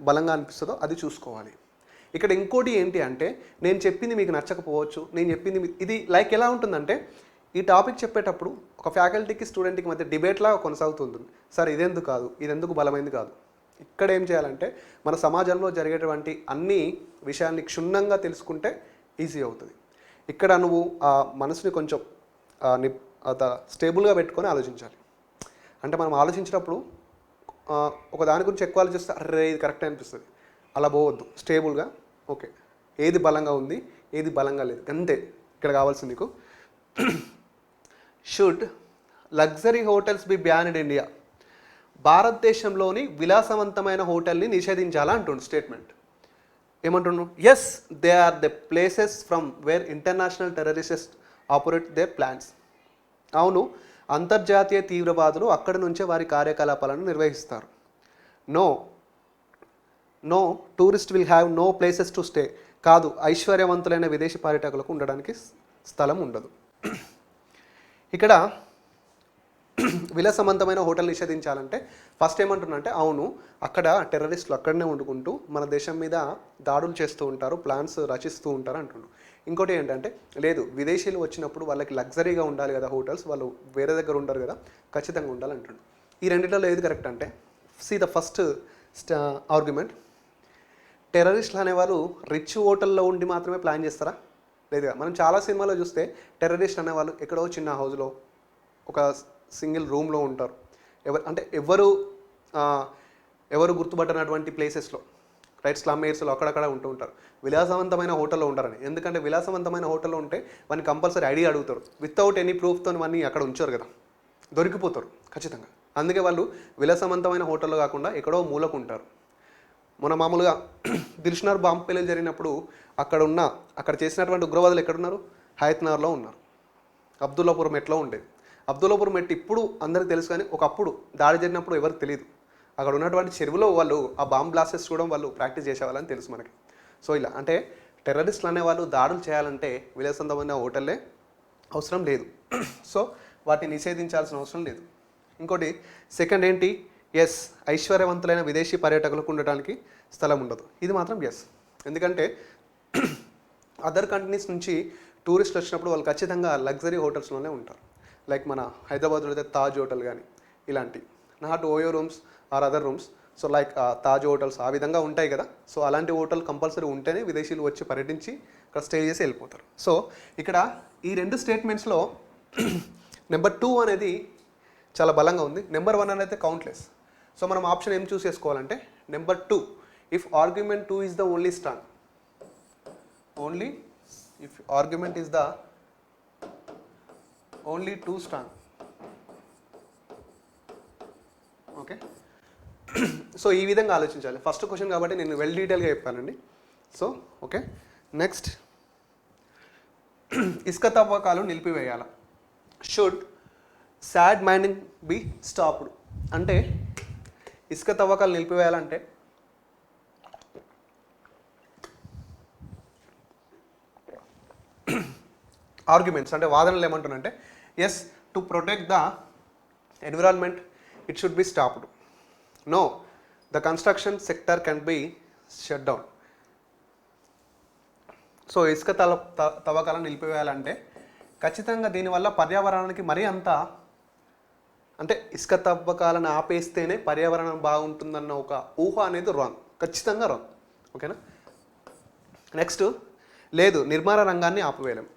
బలంగా అనిపిస్తుందో అది చూసుకోవాలి. ఇక్కడ ఇంకోటి ఏంటి అంటే, నేను చెప్పింది మీకు నచ్చకపోవచ్చు, నేను చెప్పింది ఇది లైక్ ఎలా ఉంటుందంటే, ఈ టాపిక్ చెప్పేటప్పుడు ఒక ఫ్యాకల్టీకి స్టూడెంట్కి మధ్య డిబేట్లా కొనసాగుతుంటుంది. సార్ ఇదెందుకు కాదు, ఇదెందుకు బలమైంది కాదు. ఇక్కడ ఏం చేయాలంటే మన సమాజంలో జరిగేటువంటి అన్ని విషయాల్ని క్షుణ్ణంగా తెలుసుకుంటే ఈజీ అవుతుంది. ఇక్కడ నువ్వు ఆ మనసుని కొంచెం స్టేబుల్గా పెట్టుకొని ఆలోచించాలి. అంటే మనం ఆలోచించినప్పుడు ఒక దాని గురించి ఎక్కువ ఆలోచిస్తే అరే ఇది కరెక్ట్ అనిపిస్తుంది, అలా పోవద్దు. స్టేబుల్గా ఓకే, ఏది బలంగా ఉంది, ఏది బలంగా లేదు, అంతే ఇక్కడ కావాల్సింది నీకు. Should luxury hotels be ban in India? భారతదేశంలోని విలాసవంతమైన హోటల్ని నిషేధించాలా అంటుండు స్టేట్మెంట్. ఏమంటుండు? Yes, they are the places from where international terrorists operate their plans. అవును, అంతర్జాతీయ తీవ్రవాదులు అక్కడి నుంచే వారి కార్యకలాపాలను నిర్వహిస్తారు. No, no, tourist will have no places to stay. కాదు, ఐశ్వర్యవంతులైన విదేశీ పర్యాటకులకు ఉండడానికి స్థలం ఉండదు. ఇక్కడ విలాసవంతమైన హోటల్ నిషేధించాలంటే ఫస్ట్ ఏమంటున్నా అంటే అవును, అక్కడ టెర్రరిస్టులు అక్కడనే వండుకుంటూ మన దేశం మీద దాడులు చేస్తూ ఉంటారు, ప్లాన్స్ రచిస్తూ ఉంటారు అంటున్నాడు. ఇంకోటి ఏంటంటే లేదు, విదేశీయులు వచ్చినప్పుడు వాళ్ళకి లగ్జరీగా ఉండాలి కదా హోటల్స్, వాళ్ళు వేరే దగ్గర ఉండరు కదా, ఖచ్చితంగా ఉండాలి అంటున్నాడు. ఈ రెండిట్లో ఏది కరెక్ట్ అంటే సి ద ఫస్ట్ ఆర్గ్యుమెంట్. టెర్రరిస్టులు అనేవాళ్ళు రిచ్ హోటల్లో ఉండి మాత్రమే ప్లాన్ చేస్తారా? లేదుగా. మనం చాలా సినిమాలో చూస్తే టెర్రరిస్ట్ అనేవాళ్ళు ఎక్కడో చిన్న హౌస్లో ఒక సింగిల్ రూమ్లో ఉంటారు. ఎవరు గుర్తుపట్టనటువంటి ప్లేసెస్లో, రైట్, స్లమ్ ఏరియాస్లో అక్కడక్కడ ఉంటూ ఉంటారు. విలాసవంతమైన హోటల్లో ఉంటారని. ఎందుకంటే విలాసవంతమైన హోటల్లో ఉంటే వాడిని కంపల్సరీ ఐడి అడుగుతారు. వితౌట్ ఎనీ ప్రూఫ్తో వాడిని అక్కడ ఉంచారు కదా, దొరికిపోతారు ఖచ్చితంగా. అందుకే వాళ్ళు విలాసవంతమైన హోటల్లో కాకుండా ఎక్కడో మూలకు ఉంటారు. మన మామూలుగా దిల్షుఖ్నగర్ బాంబు పేలులు జరిగినప్పుడు అక్కడ చేసినటువంటి ఉగ్రవాదులు ఎక్కడున్నారు? హయత్నగర్లో ఉన్నారు. అబ్దుల్లాపూర్ మెట్లో ఉండేది. అబ్దుల్లాపూర్ మెట్ ఇప్పుడు అందరికీ తెలుసు, కానీ ఒకప్పుడు దాడి జరిగినప్పుడు ఎవరికి తెలియదు. అక్కడ ఉన్నటువంటి చెరువులో వాళ్ళు ఆ బాంబ్ బ్లాస్టర్స్ చూడడం వాళ్ళు ప్రాక్టీస్ చేసేవాళ్ళని తెలుసు మనకి. సో ఇలా అంటే టెర్రరిస్టులు అనేవాళ్ళు దాడులు చేయాలంటే విలాసవంతమైన హోటల్లే అవసరం లేదు. సో వాటిని నిషేధించాల్సిన అవసరం లేదు. ఇంకోటి సెకండ్ ఏంటి? ఎస్, ఐశ్వర్యవంతులైన విదేశీ పర్యాటకులకు ఉండటానికి స్థలం ఉండదు. ఇది మాత్రం ఎస్. ఎందుకంటే అదర్ కంట్రీస్ నుంచి టూరిస్టులు వచ్చినప్పుడు వాళ్ళు ఖచ్చితంగా లగ్జరీ హోటల్స్లోనే ఉంటారు. లైక్ మన హైదరాబాద్లో అయితే తాజ్ హోటల్ కానీ ఇలాంటి, not OYO rooms or other rooms. So like Taj hotels ఆ విధంగా ఉంటాయి కదా. సో అలాంటి హోటల్ కంపల్సరీ ఉంటేనే విదేశీయులు వచ్చి పర్యటించి ఇక్కడ స్టే చేసి వెళ్ళిపోతారు. సో ఇక్కడ ఈ రెండు స్టేట్మెంట్స్లో నెంబర్ 2 అనేది చాలా బలంగా ఉంది. నెంబర్ 1 అనేది కౌంట్లెస్. సో మనం ఆప్షన్ ఏం చూస్ చేసుకోవాలంటే number 2, if argument 2 is the only strong, only if argument is the only 2 strong. Okay, so ఈ విధంగా ఆలోచించాలి. ఫస్ట్ క్వశ్చన్ కాబట్టి నేను వెల్ డీటెయిల్గా చెప్పానండి. సో ఓకే, నెక్స్ట్, ఇసుక తవ్వకాలు నిలిపివేయాల. Should sand mining be stopped. అంటే ఇసుక తవ్వకాలు నిలిపివేయాలంటే ఆర్గ్యుమెంట్స్ అంటే వాదనలు ఏమంటున్నారంటే yes, to protect the environment it should be stopped. No, the construction sector can be shut down. So ఇసుక తవ్వకాలను నిలిపివేయాలంటే ఖచ్చితంగా దీనివల్ల పర్యావరణానికి మరీ అంత, అంటే ఇసుక తవ్వకాలను ఆపేస్తేనే పర్యావరణం బాగుంటుందన్న ఒక ఊహ అనేది రాంగ్, ఖచ్చితంగా రాంగ్. ఓకేనా. నెక్స్ట్, లేదు నిర్మాణ రంగాన్ని ఆపివేయలేం.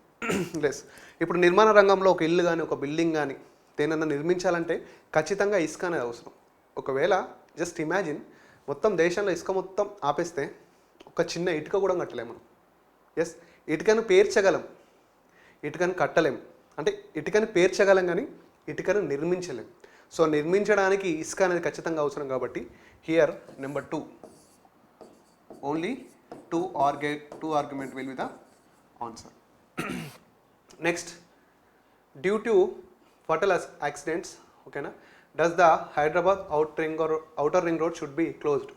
లెస్, ఇప్పుడు నిర్మాణ రంగంలో ఒక ఇల్లు కానీ ఒక బిల్డింగ్ కానీ దేనన్నా నిర్మించాలంటే ఖచ్చితంగా ఇసుక అనేది అవసరం. ఒకవేళ జస్ట్ ఇమాజిన్ మొత్తం దేశంలో ఇసుక మొత్తం ఆపేస్తే ఒక చిన్న ఇటుక కూడా కట్టలేము మనం. ఎస్, ఇటుకను పేర్చగలం, ఇటుకను కట్టలేం. అంటే ఇటుకని పేర్చగలం కానీ ఇటుకను నిర్మించలేం. సో నిర్మించడానికి ఇసుక అనేది ఖచ్చితంగా అవసరం కాబట్టి here number 2, only 2 argument will be the answer. Next, due to fatal accidents, ఓకేనా, does the Hyderabad outer ring road should be closed.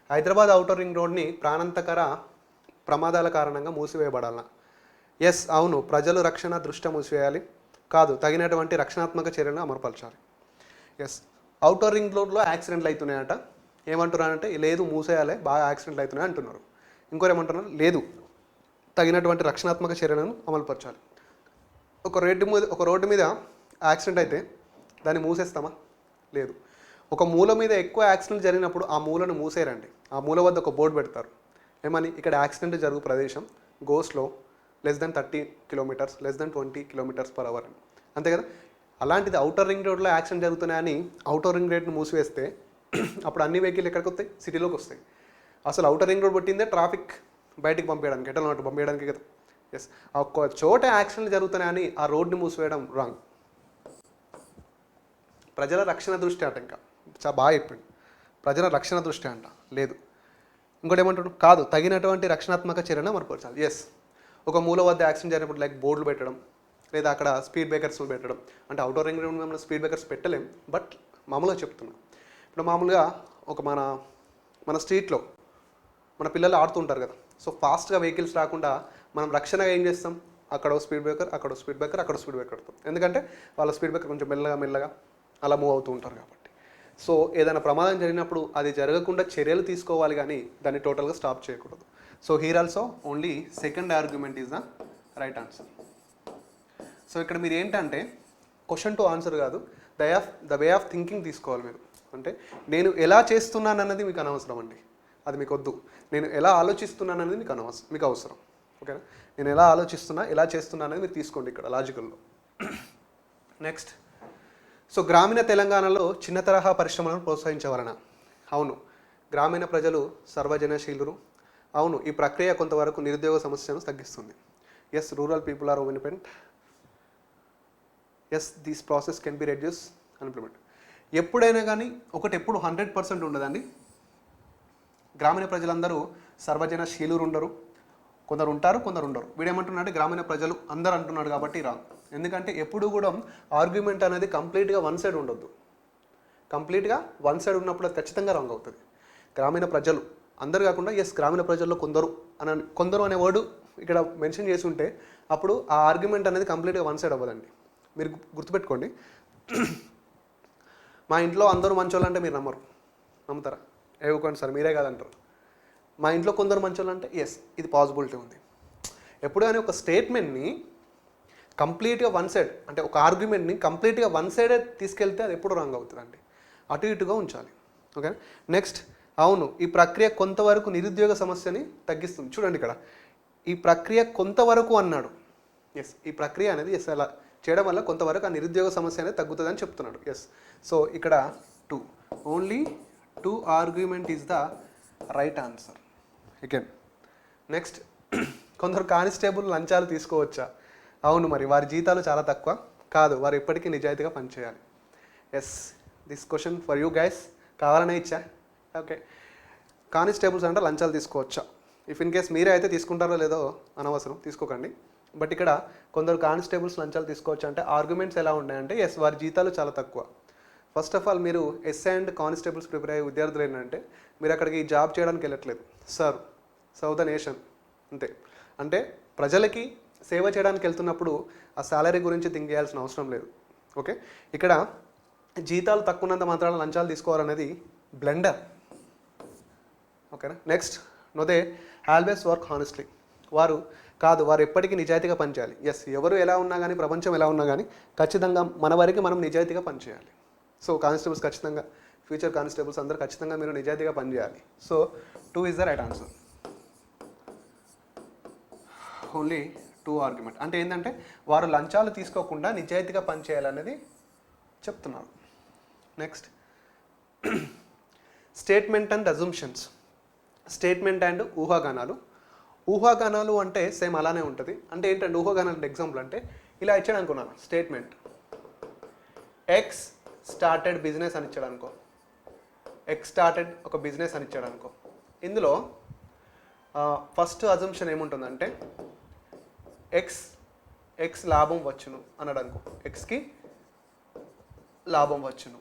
Hyderabad outer ring రోడ్ని ప్రాణాంతకర ప్రమాదాల కారణంగా మూసివేయబడాలా? ఎస్, అవును, ప్రజలు రక్షణ దృష్ట్యా మూసివేయాలి. కాదు, తగినటువంటి రక్షణాత్మక చర్యలను అమలుపరచాలి. ఎస్, అవుటర్ రింగ్ రోడ్లో యాక్సిడెంట్లు అవుతున్నాయట. ఏమంటున్నారంటే లేదు మూసేయాలి, బాగా యాక్సిడెంట్లు అవుతున్నాయి అంటున్నారు. ఇంకోరు ఏమంటున్నారు, లేదు తగినటువంటి రక్షణాత్మక చర్యలను అమలుపరచాలి. ఒక రోడ్డు మీద యాక్సిడెంట్ అయితే దాన్ని మూసేస్తామా? లేదు. ఒక మూల మీద ఎక్కువ యాక్సిడెంట్ జరిగినప్పుడు ఆ మూలను మూసేయరండి. ఆ మూల వద్ద ఒక బోర్డు పెడతారు, ఏమని, ఇక్కడ యాక్సిడెంట్ జరుగు ప్రదేశం, గో స్లో, <30 కిలోమీటర్స్, 20 km/h అని. అంతే కదా. అలాంటిది అవుటర్ రింగ్ రోడ్లో యాక్సిడెంట్ జరుగుతున్నాయని అవుటర్ రింగ్ రోడ్ని మూసివేస్తే అప్పుడు అన్ని వెహికల్ ఎక్కడికి వస్తాయి? సిటీలోకి వస్తాయి. అసలు అవుటర్ రింగ్ రోడ్ పెట్టిందే ట్రాఫిక్ బయటికి పంపించడానికి, ఎట్లా పంపించడానికి కదా. ఎస్, ఒక్క చోట యాక్సిడెంట్ జరుగుతున్నాయని ఆ రోడ్ని మూసివేయడం రాంగ్. ప్రజల రక్షణ దృష్టి అంట, ఇంకా చాలా బాగా చెప్పిండు, ప్రజల రక్షణ దృష్టి అంట. లేదు, ఇంకోటి ఏమంటాడు, కాదు తగినటువంటి రక్షణాత్మక చర్యను అమలుపరచాలి. ఎస్, ఒక మూల వద్ద యాక్సిడెంట్ జరిగినప్పుడు లైక్ బోర్డులు పెట్టడం, లేదా అక్కడ స్పీడ్ బ్రేకర్స్ పెట్టడం. అంటే అవుటర్ రింగ్ రోడ్ మనం స్పీడ్ బ్రేకర్స్ పెట్టలేం, బట్ మామూలుగా చెప్తున్నాం. ఇప్పుడు మామూలుగా ఒక మన స్ట్రీట్లో మన పిల్లలు ఆడుతుంటారు కదా. సో ఫాస్ట్గా వెహికల్స్ రాకుండా మనం రక్షణగా ఏం చేస్తాం, అక్కడ స్పీడ్ బ్రేకర్, అక్కడ స్పీడ్ బ్రేకర్, అక్కడ స్పీడ్ బ్రేకర్ పెడతాం. ఎందుకంటే వాళ్ళ స్పీడ్ బ్రేకర్ కొంచెం మెల్లగా అలా మూవ్ అవుతూ ఉంటారు కాబట్టి. సో ఏదైనా ప్రమాదం జరిగినప్పుడు అది జరగకుండా చర్యలు తీసుకోవాలి కానీ దాన్ని టోటల్గా స్టాప్ చేయకూడదు. So here also only second argument is the right answer. So ఇక్కడ మీరు ఏంటంటే క్వశ్చన్ టు ఆన్సర్ కాదు, ద వే ఆఫ్ థింకింగ్ తీసుకోవాలి మీరు. అంటే నేను ఎలా చేస్తున్నాను అన్నది మీకు అనవసరం అండి, అది మీకు వద్దు. నేను ఎలా ఆలోచిస్తున్నాను అనేది మీకు అవసరం. ఓకేనా, నేను ఎలా చేస్తున్నా అనేది మీరు తీసుకోండి ఇక్కడ లాజికల్లో. నెక్స్ట్, సో గ్రామీణ తెలంగాణలో చిన్న తరహా పరిశ్రమలను ప్రోత్సహించవలన. అవును, గ్రామీణ ప్రజలు సర్వజనశీలురు. అవును, ఈ ప్రక్రియ కొంతవరకు నిరుద్యోగ సమస్యను తగ్గిస్తుంది. Yes, rural people are independent. Yes, this process can be reduce unemployment. ఎప్పుడైనా కానీ ఒకటి ఎప్పుడు 100% ఉండదండి. గ్రామీణ ప్రజలందరూ సర్వజనశీలురు ఉండరు, కొందరు ఉంటారు, కొందరు ఉండరు. వీడేమంటున్నాడు, గ్రామీణ ప్రజలు అందరు అంటున్నాడు కాబట్టి రాంగ్. ఎందుకంటే ఎప్పుడు కూడా ఆర్గ్యుమెంట్ అనేది కంప్లీట్గా వన్ సైడ్ ఉండొద్దు. కంప్లీట్గా వన్ సైడ్ ఉన్నప్పుడు అది ఖచ్చితంగా రాంగ్ అవుతుంది. గ్రామీణ ప్రజలు అందరు కాకుండా ఎస్ గ్రామీణ ప్రజల్లో కొందరు అనే వర్డు ఇక్కడ మెన్షన్ చేసి ఉంటే అప్పుడు ఆ ఆర్గ్యుమెంట్ అనేది కంప్లీట్గా వన్ సైడ్ అవ్వదండి. మీరు గుర్తుపెట్టుకోండి, మా ఇంట్లో అందరూ మంచోళ్ళు అంటే మీరు నమ్ముతారా? ఏవుకోండి సార్, మీరే కాదంటారు. మా ఇంట్లో కొందరు మంచోళ్ళు అంటే ఎస్, ఇది పాసిబిలిటీ ఉంది. ఎప్పుడు కానీ ఒక స్టేట్మెంట్ని కంప్లీట్గా వన్ సైడ్, అంటే ఒక ఆర్గ్యుమెంట్ని కంప్లీట్గా వన్ సైడే తీసుకెళ్తే అది ఎప్పుడు రాంగ్ అవుతుందండి. అటు ఇటుగా ఉంచాలి. ఓకే, నెక్స్ట్, అవును ఈ ప్రక్రియ కొంతవరకు నిరుద్యోగ సమస్యని తగ్గిస్తుంది. చూడండి ఇక్కడ ఈ ప్రక్రియ కొంతవరకు అన్నాడు. ఎస్, ఈ ప్రక్రియ అనేది ఎస్ అలా చేయడం వల్ల కొంతవరకు ఆ నిరుద్యోగ సమస్య అనేది తగ్గుతుందని చెప్తున్నాడు. ఎస్, సో ఇక్కడ only two argument is the right answer. Again next, కొందరు కానిస్టేబుల్ లంచాలు తీసుకోవచ్చా? అవును, మరి వారి జీతాలు చాలా తక్కువ కాదు, వారు ఎప్పటికీ నిజాయితీగా పనిచేయాలి. Yes, this question for you guys, కావాలనే ఇచ్చా. ఓకే, కానిస్టేబుల్స్ అంటే లంచాలు తీసుకోవచ్చా? ఇఫ్ ఇన్ కేస్ మీరే అయితే తీసుకుంటారో లేదో అనవసరం, తీసుకోకండి. బట్ ఇక్కడ కొందరు కానిస్టేబుల్స్ లంచాలు తీసుకోవచ్చు అంటే ఆర్గ్యుమెంట్స్ ఎలా ఉన్నాయంటే ఎస్ వారి జీతాలు చాలా తక్కువ. ఫస్ట్ ఆఫ్ ఆల్ మీరు ఎస్ఐ అండ్ కానిస్టేబుల్స్ ప్రిపేర్ అయ్యే విద్యార్థులు ఏంటంటే మీరు అక్కడికి జాబ్ చేయడానికి వెళ్ళట్లేదు, సర్వ్ ద నేషన్ అంతే. అంటే ప్రజలకి సేవ చేయడానికి వెళ్తున్నప్పుడు ఆ శాలరీ గురించి థింక్ చేయాల్సిన అవసరం లేదు. ఓకే, ఇక్కడ జీతాలు తక్కువ ఉన్నంత మాత్రాన లంచాలు తీసుకోవాలనేది బ్లెండర్. ఓకేనా, next, they always work honestly. వారు ఎప్పటికీ నిజాయితీగా పనిచేయాలి. ఎస్, ఎవరు ఎలా ఉన్నా కానీ, ప్రపంచం ఎలా ఉన్నా కానీ ఖచ్చితంగా మన వరకు మనం నిజాయితీగా పనిచేయాలి. సో కానిస్టేబుల్స్ ఖచ్చితంగా, ఫ్యూచర్ కానిస్టేబుల్స్ అందరూ ఖచ్చితంగా మీరు నిజాయితీగా పనిచేయాలి. So 2 is the right answer. Only 2 argument అంటే ఏంటంటే వారు లంచాలు తీసుకోకుండా నిజాయితీగా పనిచేయాలనేది చెప్తున్నారు. Next, statement and assumptions. Statement and ఊహాగానాలు అంటే సేమ్ అలానే ఉంటుంది. అంటే ఏంటంటే ఊహాగానాలు అంటే ఎగ్జాంపుల్ అంటే ఇలా ఇచ్చాడు అనుకున్నాను, స్టేట్మెంట్ ఎక్స్ స్టార్టెడ్ బిజినెస్ అని ఇచ్చాడు అనుకో, ఎక్స్ స్టార్టెడ్ ఒక బిజినెస్ అని ఇచ్చాడు అనుకో. ఇందులో ఫస్ట్ అజంప్షన్ ఏముంటుందంటే ఎక్స్ లాభం వచ్చును అన్నాడు అనుకో, ఎక్స్కి లాభం వచ్చును.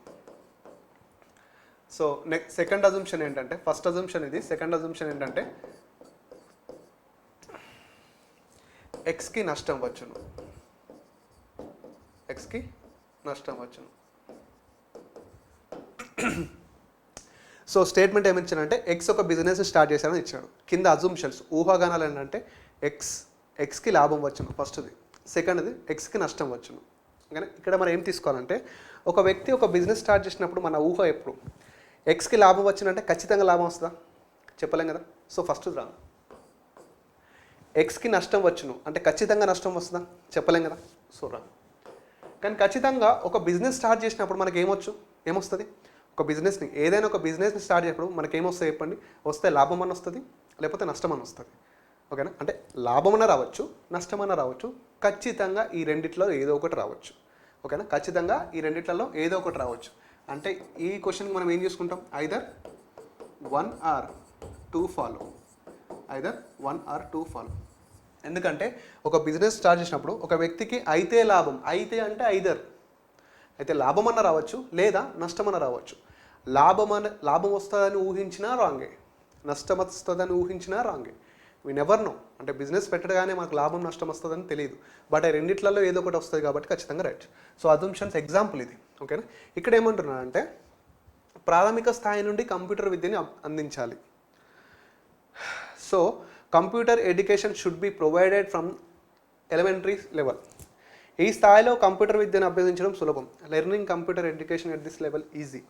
సో నెక్స్ట్ సెకండ్ అజంప్షన్ ఏంటంటే, ఫస్ట్ అజంప్షన్ ఇది, సెకండ్ అజంప్షన్ ఏంటంటే ఎక్స్కి నష్టం వచ్చును, ఎక్స్కి నష్టం వచ్చును. సో స్టేట్మెంట్ ఏమి ఇచ్చాడంటే ఎక్స్ ఒక బిజినెస్ స్టార్ట్ చేశాడని ఇచ్చాడు. కింద అజంప్షన్స్ ఊహాగానాలు ఏంటంటే ఎక్స్కి లాభం వచ్చును ఫస్ట్ది, సెకండ్ది ఎక్స్కి నష్టం వచ్చును. కానీ ఇక్కడ మనం ఏం తీసుకోవాలంటే ఒక వ్యక్తి ఒక బిజినెస్ స్టార్ట్ చేసినప్పుడు మన ఊహ ఎప్పుడు ఎక్స్కి లాభం వచ్చినంటే ఖచ్చితంగా లాభం వస్తుందా? చెప్పలేం కదా. సో ఫస్ట్ రాను. ఎక్స్కి నష్టం వచ్చును అంటే ఖచ్చితంగా నష్టం వస్తుందా? చెప్పలేం కదా. సో రాను. కానీ ఖచ్చితంగా ఒక బిజినెస్ స్టార్ట్ చేసినప్పుడు మనకి ఏమొస్తుంది? ఒక బిజినెస్ని, ఏదైనా ఒక బిజినెస్ని స్టార్ట్ చేసినప్పుడు మనకి ఏమొస్తాయి చెప్పండి? వస్తే లాభం అని వస్తుంది, లేకపోతే నష్టం అని వస్తుంది. ఓకేనా, అంటే లాభమన్నా రావచ్చు, నష్టమన్నా రావచ్చు, ఖచ్చితంగా ఈ రెండిట్లో ఏదో ఒకటి రావచ్చు. ఓకేనా, ఖచ్చితంగా ఈ రెండిట్లలో ఏదో ఒకటి రావచ్చు. అంటే ఈ క్వశ్చన్కి మనం ఏం చేసుకుంటాం? Either 1 or 2 follow, either 1 or 2 follow. ఎందుకంటే ఒక బిజినెస్ స్టార్ట్ చేసినప్పుడు ఒక వ్యక్తికి అయితే లాభం, అయితే అంటే అయితే లాభం అన్న రావచ్చు లేదా నష్టమన్న రావచ్చు. లాభం వస్తుందని ఊహించినా రాంగే, నష్టం వస్తుందని ఊహించినా రాంగే. We never know. అంటే బిజినెస్ పెట్టగానే మనకు లాభం నష్టం వస్తుందని తెలియదు, బట్ ఆ రెండిట్లలో ఏదో ఒకటి వస్తుంది కాబట్టి ఖచ్చితంగా రైట్. సో అజంప్షన్స్ ఎగ్జాంపుల్ ఇది. ఓకేనా. ఇక్కడ ఏమంటున్నాను అంటే ప్రాథమిక స్థాయి నుండి కంప్యూటర్ విద్యని అందించాలి. So computer education should be provided from elementary level. ఈ స్థాయిలో కంప్యూటర్ విద్యను అభ్యసించడం సులభం. Learning computer education at this level easy.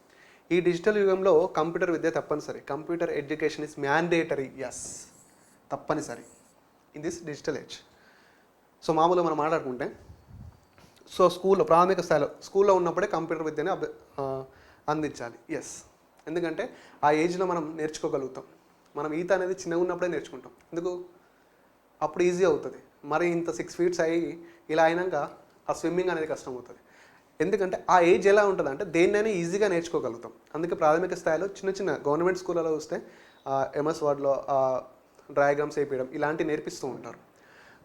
ఈ డిజిటల్ యుగంలో కంప్యూటర్ విద్య తప్పనిసరి. Computer education is mandatory. Yes, తప్పనిసరి in this digital age. So మామూలుగా మనం మాట్లాడుకుంటే సో స్కూల్లో ప్రాథమిక స్థాయిలో స్కూల్లో ఉన్నప్పుడే కంప్యూటర్ విద్యని అందించాలి. ఎస్, ఎందుకంటే ఆ ఏజ్లో మనం నేర్చుకోగలుగుతాం. మనం ఈత అనేది చిన్నగా ఉన్నప్పుడే నేర్చుకుంటాం. ఎందుకు? అప్పుడు ఈజీ అవుతుంది. మరి ఇంత 6 feet అయ్యి ఇలా అయినాక ఆ స్విమ్మింగ్ అనేది కష్టం అవుతుంది. ఎందుకంటే ఆ ఏజ్ ఎలా ఉంటుంది అంటే దేన్నైనా ఈజీగా నేర్చుకోగలుగుతాం. అందుకే ప్రాథమిక స్థాయిలో చిన్న చిన్న గవర్నమెంట్ స్కూళ్ళలో చూస్తే MS Wordలో డయాగ్రామ్స్ వేయడం ఇలాంటివి నేర్పిస్తూ ఉంటారు.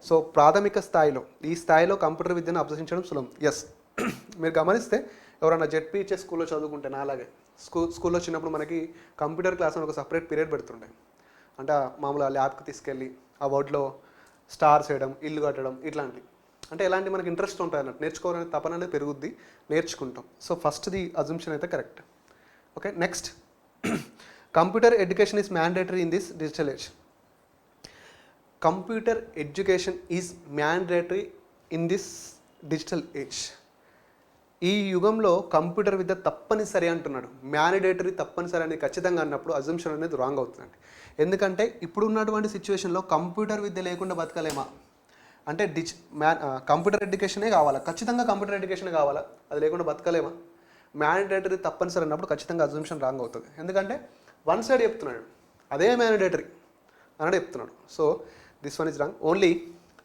సో ప్రాథమిక స్థాయిలో ఈ స్థాయిలో కంప్యూటర్ విద్యను అభ్యసించడం సులభం. ఎస్, మీరు గమనిస్తే ఎవరైనా ZPHS స్కూల్లో చదువుకుంటే నాలాగే స్కూల్లో చిన్నప్పుడు మనకి కంప్యూటర్ క్లాస్ అని ఒక సపరేట్ పీరియడ్ పెడుతుండే. అంటే మామూలుగా ల్యాబ్కి తీసుకెళ్ళి ఆ వర్డ్లో స్టార్స్ వేయడం, ఇల్లు కట్టడం ఇట్లాంటివి. అంటే ఎలాంటి మనకి ఇంట్రెస్ట్ ఉంటుంది అన్నట్టు, నేర్చుకోవాలనే తపన అనేది పెరుగుద్ది, నేర్చుకుంటాం. సో ఫస్ట్ది అజంప్షన్ అయితే correct. Okay, next computer education is mandatory in this digital age. Computer education is mandatory in this digital age. ఈ యుగంలో కంప్యూటర్ విద్య తప్పనిసరి అంటున్నాడు. మ్యాండేటరీ తప్పనిసరి అనేది ఖచ్చితంగా అన్నప్పుడు అజంప్షన్ అనేది రాంగ్ అవుతుందండి. ఎందుకంటే ఇప్పుడు ఉన్నటువంటి సిచ్యువేషన్లో కంప్యూటర్ విద్య లేకుండా బతకలేమా అంటే కంప్యూటర్ ఎడ్యుకేషనే కావాలా, ఖచ్చితంగా కంప్యూటర్ ఎడ్యుకేషనే కావాలా, అది లేకుండా బతకలేమా? మ్యాండేటరీ తప్పనిసరి అన్నప్పుడు ఖచ్చితంగా అజంప్షన్ రాంగ్ అవుతుంది. ఎందుకంటే వన్ సైడ్ చెప్తున్నాడు, అదే మ్యాండేటరీ అన్నట్టు చెప్తున్నాడు. So this one is wrong. Only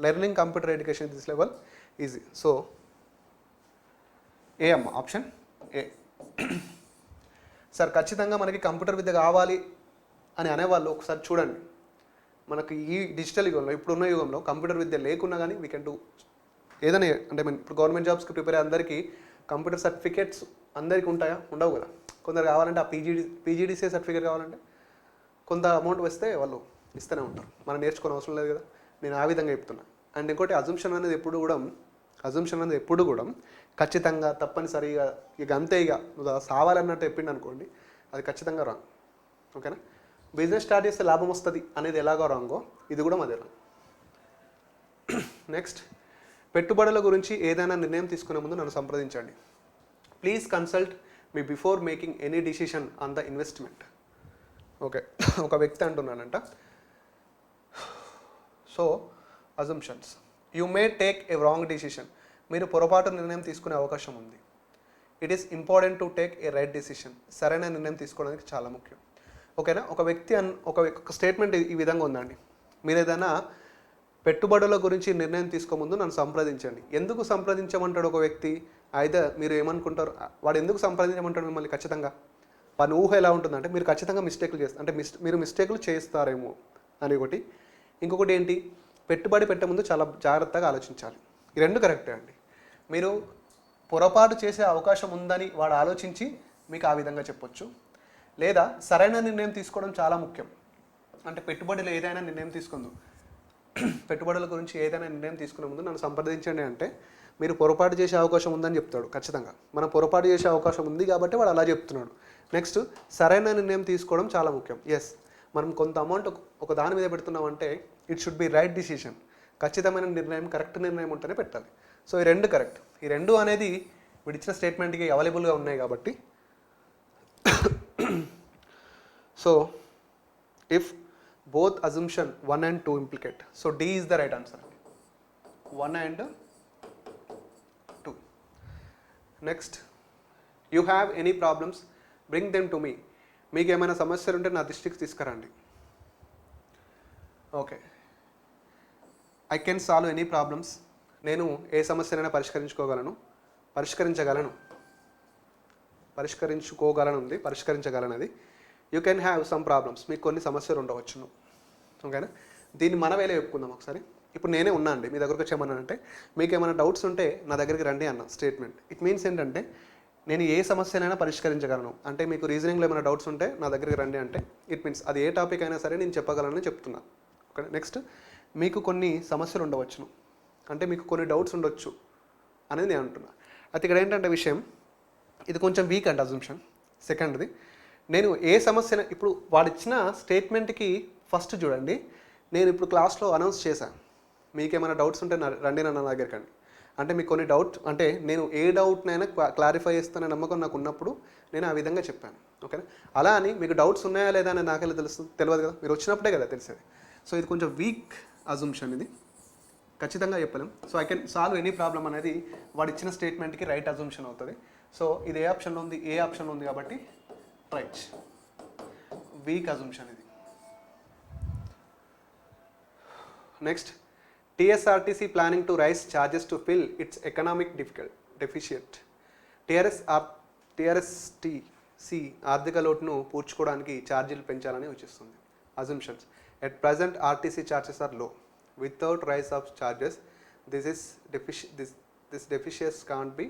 learning computer education this level easy. So A అమ్మ, ఆప్షన్ ఏ. సార్ ఖచ్చితంగా మనకి కంప్యూటర్ విద్య కావాలి అని అనేవాళ్ళు ఒకసారి చూడండి. మనకి ఈ డిజిటల్ యుగంలో ఇప్పుడున్న యుగంలో కంప్యూటర్ విద్య లేకున్నా కానీ వీ కెన్ డూ ఏదైనా. అంటే ఇప్పుడు గవర్నమెంట్ జాబ్స్కి ప్రిపేర్ అయ్యే అందరికీ కంప్యూటర్ సర్టిఫికేట్స్ అందరికీ ఉంటాయా? ఉండవు కదా. కొందరు కావాలంటే ఆ PGDCA సర్టిఫికేట్ కావాలంటే కొంత అమౌంట్ వస్తే వాళ్ళు ఇస్తూనే ఉంటారు. మనం నేర్చుకోని అవసరం లేదు కదా. నేను ఆ విధంగా చెప్తున్నా. అండ్ ఇంకోటి అజంప్షన్ అనేది ఎప్పుడు కూడా ఖచ్చితంగా తప్పనిసరిగా ఇక అంతే, ఇక నువ్వు సావాలన్నట్టు చెప్పిండు అనుకోండి, అది ఖచ్చితంగా రాంగ్. ఓకేనా. బిజినెస్ స్టార్ట్ చేస్తే లాభం వస్తుంది అనేది ఎలాగో రాంగో ఇది కూడా అదే రాంగ్. నెక్స్ట్, పెట్టుబడుల గురించి ఏదైనా నిర్ణయం తీసుకునే ముందు నన్ను సంప్రదించండి. Please consult me before making any decision on the investment. Okay, ఒక వ్యక్తి అంటున్నానంట. So assumptions, you may take a wrong decision. మీరు పొరపాటు నిర్ణయం తీసుకునే అవకాశం ఉంది. It is important to take a right decision. సరైన నిర్ణయం తీసుకోవడానికి చాలా ముఖ్యం. ఓకేనా. ఒక వ్యక్తి ఒక స్టేట్మెంట్ ఈ విధంగా ఉందండి. మీరు ఏదైనా పెట్టుబడుల గురించి నిర్ణయం తీసుకోముందు నన్ను సంప్రదించండి. ఎందుకు సంప్రదించమంటాడు ఒక వ్యక్తి? అయితే మీరు ఏమనుకుంటారు, వాడు ఎందుకు సంప్రదించమంటాడు మిమ్మల్ని? ఖచ్చితంగా వాని ఊహ ఎలా ఉంటుందంటే మీరు ఖచ్చితంగా మిస్టేక్లు చేస్తారు, అంటే మీరు మిస్టేక్లు చేస్తారేమో అని ఒకటి. ఇంకొకటి ఏంటి, పెట్టుబడి పెట్టే ముందు చాలా జాగ్రత్తగా ఆలోచించాలి. ఈ రెండు కరెక్టే అండి. మీరు పొరపాటు చేసే అవకాశం ఉందని వాడు ఆలోచించి మీకు ఆ విధంగా చెప్పొచ్చు. లేదా సరైన నిర్ణయం తీసుకోవడం చాలా ముఖ్యం. అంటే పెట్టుబడులు ఏదైనా నిర్ణయం తీసుకుందు, పెట్టుబడుల గురించి ఏదైనా నిర్ణయం తీసుకునే ముందు నన్ను సంప్రదించండి అంటే మీరు పొరపాటు చేసే అవకాశం ఉందని చెప్తాడు. ఖచ్చితంగా మనం పొరపాటు చేసే అవకాశం ఉంది కాబట్టి వాడు అలా చెప్తున్నాడు. నెక్స్ట్, సరైన నిర్ణయం తీసుకోవడం చాలా ముఖ్యం. ఎస్, మనం కొంత అమౌంట్ ఒక దాని మీద పెడుతున్నామంటే it should be right decision. ఖచ్చితమైన నిర్ణయం, కరెక్ట్ నిర్ణయం ఉంటేనే పెట్టాలి. సో ఈ రెండు కరెక్ట్. ఈ రెండు అనేది వీడిచ్చిన స్టేట్మెంట్కి అవైలబుల్గా ఉన్నాయి కాబట్టి. So if both assumption 1 and 2 implicate, so D is the right answer. 1 and 2. Next, you have any problems, bring them to me. మీకు ఏమైనా సమస్యలు ఉంటే నా దృష్టికి తీసుకురండి. Okay, I can solve any problems. నేను ఏ సమస్యనైనా పరిష్కరించగలనది. You can have some problems, మీకు కొన్ని సమస్యలు ఉండవచ్చును. ఓకేనా. దీన్ని మన వేలే చెప్పుకుందాం ఒకసారి. ఇప్పుడు నేనే ఉన్నా అండి, మీ దగ్గరకు వచ్చేయమన్నానంటే మీకు ఏమైనా డౌట్స్ ఉంటే నా దగ్గరికి రండి అన్న స్టేట్మెంట్. ఇట్ మీన్స్ ఏంటంటే నేను ఏ సమస్యనైనా పరిష్కరించగలను అంటే మీకు రీజనింగ్లో ఏమైనా డౌట్స్ ఉంటే నా దగ్గరికి రండి అంటే ఇట్ మీన్స్ అది ఏ టాపిక్ అయినా సరే నేను చెప్పగలను చెప్తున్నా. ఓకే, నెక్స్ట్ మీకు కొన్ని సమస్యలు ఉండవచ్చును అంటే మీకు కొన్ని డౌట్స్ ఉండొచ్చు అనేది నేను అంటున్నా. అయితే ఇక్కడ ఏంటంటే విషయం ఇది కొంచెం వీక్ అంటే అజంప్షన్. సెకండ్ది నేను ఏ సమస్య ఇప్పుడు వాడిచ్చిన స్టేట్మెంట్కి ఫస్ట్ చూడండి, నేను ఇప్పుడు క్లాస్లో అనౌన్స్ చేశాను మీకేమైనా డౌట్స్ ఉంటే రండి నా దగ్గరికి అండి అంటే మీకు కొన్ని డౌట్ అంటే నేను ఏ డౌట్నైనా క్లారిఫై చేస్తున్న నమ్మకం నాకు ఉన్నప్పుడు నేను ఆ విధంగా చెప్పాను. ఓకేనా, అలా అని మీకు డౌట్స్ ఉన్నాయా లేదా అని నాకెళ్ళి తెలియదు కదా, మీరు వచ్చినప్పుడే కదా తెలిసేది. సో ఇది కొంచెం వీక్ అజంప్షన్, ఇది ఖచ్చితంగా చెప్పలేం. So I can solve any problem అనేది వాడు ఇచ్చిన స్టేట్మెంట్కి రైట్ అజంప్షన్ అవుతుంది. సో ఇది ఏ ఆప్షన్లో ఉంది, ఏ ఆప్షన్లో ఉంది కాబట్టి రైట్. వీక్ అజంప్షన్ ఇది. Next, TSRTC planning to raise charges to fill its economic deficit. TRSTC ఆర్థిక లోటును పూడ్చుకోవడానికి ఛార్జీలు పెంచాలని సూచిస్తుంది. Assumptions. At present RTC charges are low. Without rise of charges this deficit can't be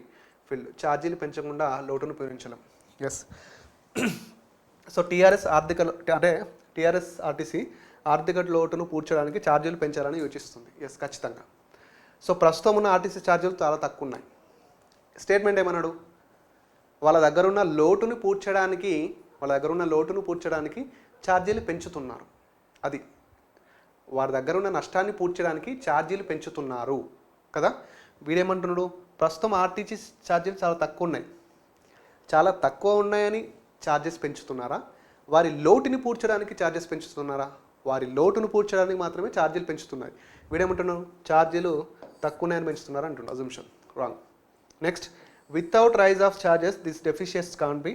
filled. ఛార్జీలు పెంచకుండా లోటును పూరించలేం. Yes. So TRSRTC ఆర్థిక లోటును పూడ్చడానికి ఛార్జీలు పెంచాలని యోచిస్తుంది. ఎస్, ఖచ్చితంగా. సో ప్రస్తుతం ఉన్న ఆర్టీసీ ఛార్జీలు చాలా తక్కువ ఉన్నాయి. స్టేట్మెంట్ ఏమన్నాడు, వాళ్ళ దగ్గర ఉన్న లోటును పూడ్చడానికి ఛార్జీలు పెంచుతున్నారు. అది వారి దగ్గర ఉన్న నష్టాన్ని పూడ్చడానికి ఛార్జీలు పెంచుతున్నారు కదా. వీడేమంటున్నాడు, ప్రస్తుతం ఆర్టీసీ ఛార్జీలు చాలా తక్కువ ఉన్నాయని ఛార్జెస్ పెంచుతున్నారా, వారి లోటుని పూడ్చడానికి ఛార్జెస్ పెంచుతున్నారా? వారి లోటును పూడ్చడానికి మాత్రమే ఛార్జీలు పెంచుతున్నాయి. వీడేమంటున్నాడు, ఛార్జీలు తక్కువ ఉన్నాయని పెంచుతున్నారు అంటున్నాడు. Assumption wrong. Next, without raise of charges this deficits can't be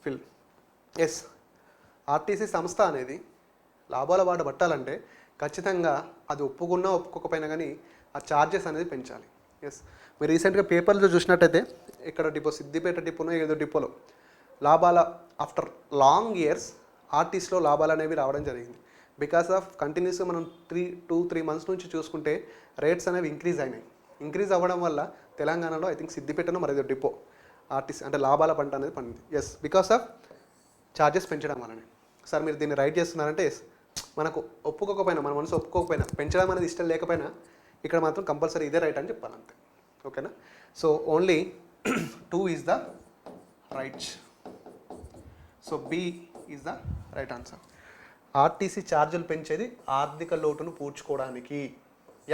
fill. Yes, RTC సంస్థ అనేది లాభాల బాట పట్టాలంటే ఖచ్చితంగా అది ఒప్పుకోకపోయినా కానీ ఆ ఛార్జెస్ అనేది పెంచాలి. ఎస్, మీరు రీసెంట్గా పేపర్లో చూసినట్టయితే ఇక్కడ సిద్దిపేట డిపోనో ఏదో డిపోలో లాభాల ఆఫ్టర్ లాంగ్ ఇయర్స్ ఆర్టీసీలో లాభాలు అనేవి రావడం జరిగింది. బికాస్ ఆఫ్ కంటిన్యూస్గా మనం 2-3 మంత్స్ నుంచి చూసుకుంటే రేట్స్ అనేవి ఇంక్రీజ్ అవ్వడం వల్ల తెలంగాణలో ఐ థింక్ సిద్దిపేటను మరేదో డిపో ఆర్టీసీ అంటే లాభాల పంట అనేది పండింది. ఎస్, బికాస్ ఆఫ్ ఛార్జెస్ పెంచడం వల్లనే. సార్ మీరు దీన్ని రైట్ చేస్తున్నారంటే ఎస్, మనకు ఒప్పుకోకపోయినా మన మనసు ఒప్పుకోకపోయినా పెంచడం అనేది ఇష్టం లేకపోయినా ఇక్కడ మాత్రం కంపల్సరీ ఇదే రైట్ అని చెప్పాలంతే. ఓకేనా, so only 2 is the right. So B is the right answer. RTC ఛార్జీలు పెంచేది ఆర్థిక లోటును పూడ్చుకోవడానికి.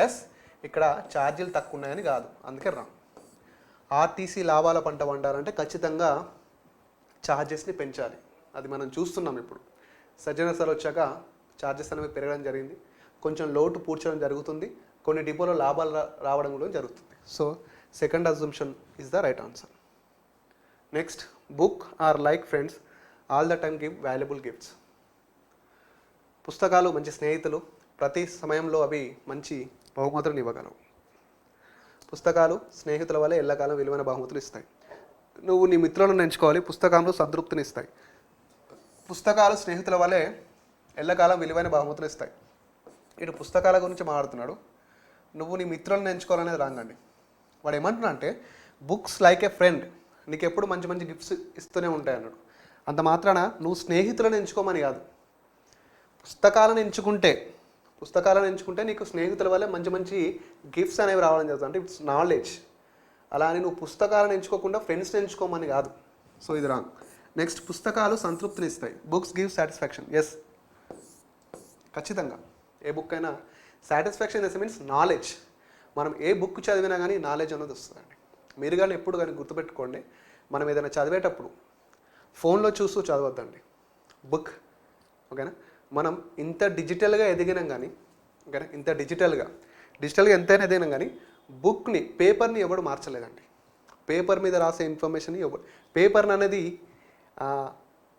ఎస్, ఇక్కడ ఛార్జీలు తక్కువ ఉన్నాయని కాదు, అందుకే రాంగ్. ఆర్టీసీ లాభాల పంట వండాలంటే ఖచ్చితంగా ఛార్జెస్ని పెంచాలి. అది మనం చూస్తున్నాం ఇప్పుడు. సజ్జన సార్ వచ్చాక ఛార్జెస్ అనేవి పెరగడం జరిగింది, కొంచెం లోటు పూడ్చడం జరుగుతుంది, కొన్ని డిపోలో లాభాలు రావడం కూడా జరుగుతుంది. So second assumption is the right answer. Next, book or like friends all the time give valuable gifts. పుస్తకాలు మంచి స్నేహితులు, ప్రతి సమయంలో అవి మంచి బహుమతులను ఇవ్వగలవు. పుస్తకాలు స్నేహితుల వల్లే ఎల్లకాలం విలువైన బహుమతులు ఇస్తాయి. నువ్వు నీ మిత్రులను ఎంచుకోవాలి, పుస్తకాలు సంతృప్తిని ఇస్తాయి. పుస్తకాలు స్నేహితుల వల్లే ఎల్లకాలం విలువైన బహుమతులు ఇస్తాయి. ఇటు పుస్తకాల గురించి మాట్లాడుతున్నాడు, నువ్వు నీ మిత్రులను ఎంచుకోవాలనేది రాంగండి. వాడు ఏమంటున్నా అంటే బుక్స్ లైక్ ఏ ఫ్రెండ్, నీకు ఎప్పుడు మంచి మంచి గిఫ్ట్స్ ఇస్తూనే ఉంటాయి అన్నాడు. అంత మాత్రాన నువ్వు స్నేహితులను ఎంచుకోమని కాదు, పుస్తకాలను ఎంచుకుంటే నీకు స్నేహితుల వల్ల మంచి మంచి గిఫ్ట్స్ అనేవి రావడం జరుగుతుంది. అంటే ఇట్స్ నాలెడ్జ్. అలా అని నువ్వు పుస్తకాలను ఎంచుకోకుండా ఫ్రెండ్స్ని ఎంచుకోమని కాదు. సో ఇది రాంగ్. నెక్స్ట్, పుస్తకాలు సంతృప్తిని ఇస్తాయి. Books give satisfaction. ఎస్, ఖచ్చితంగా ఏ బుక్ అయినా సాటిస్ఫాక్షన్ ఇస్ మీన్స్ నాలెడ్జ్. మనం ఏ బుక్ చదివినా కానీ నాలెడ్జ్ అనేది వస్తుందండి. మీరు కానీ ఎప్పుడు కానీ గుర్తుపెట్టుకోండి, మనం ఏదైనా చదివేటప్పుడు ఫోన్లో చూస్తూ చదవద్దండి బుక్. ఓకేనా, మనం ఇంత డిజిటల్గా ఎదిగినాం కానీ, ఓకేనా, ఇంత డిజిటల్గా ఎంతైనా ఎదిగినాం కానీ బుక్ని పేపర్ని ఎవడు మార్చలేదండి. పేపర్ మీద రాసే ఇన్ఫర్మేషన్ పేపర్ని అనేది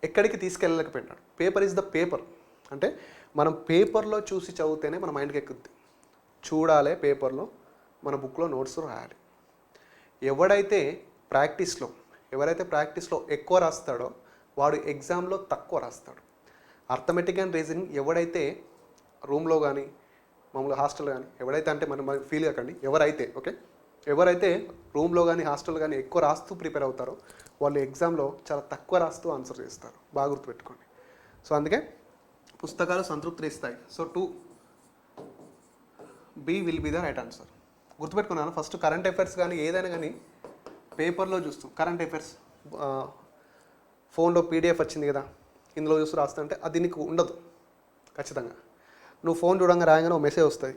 ఎక్కడికి తీసుకెళ్ళలేకపోయినాడు. Paper is the paper. అంటే మనం పేపర్లో చూసి చదివితేనే మన మైండ్కి ఎక్కుద్ది. చూడాలి పేపర్లో, మన బుక్లో నోట్స్ రాయాలి. ఎవరైతే ప్రాక్టీస్లో ఎక్కువ రాస్తాడో వాడు ఎగ్జామ్లో తక్కువ రాస్తాడు. అర్థమెటిక్ అండ్ రీజనింగ్ ఎవడైతే రూమ్లో కానీ మామూలుగా హాస్టల్ కానీ ఎవడైతే అంటే మనం ఫీల్ కాకండి, ఎవరైతే రూమ్లో కానీ హాస్టల్ కానీ ఎక్కువ రాస్తూ ప్రిపేర్ అవుతారో వాళ్ళు ఎగ్జామ్లో చాలా తక్కువ రాస్తూ ఆన్సర్ చేస్తారు, బాగా గుర్తుపెట్టుకోండి. సో అందుకే పుస్తకాలు సంతృప్తి ఇస్తాయి. So 2B will be the right answer. గుర్తుపెట్టుకున్నాను. ఫస్ట్ కరెంట్ అఫైర్స్ కానీ ఏదైనా కానీ పేపర్లో చూస్తూ, కరెంట్ అఫైర్స్ ఫోన్లో పీడిఎఫ్ వచ్చింది కదా, ఇందులో చూస్తూ రాస్తుంటే అది నీకు ఉండదు ఖచ్చితంగా. నువ్వు ఫోన్ చూడంగా రాయగానే ఒక మెసేజ్ వస్తుంది,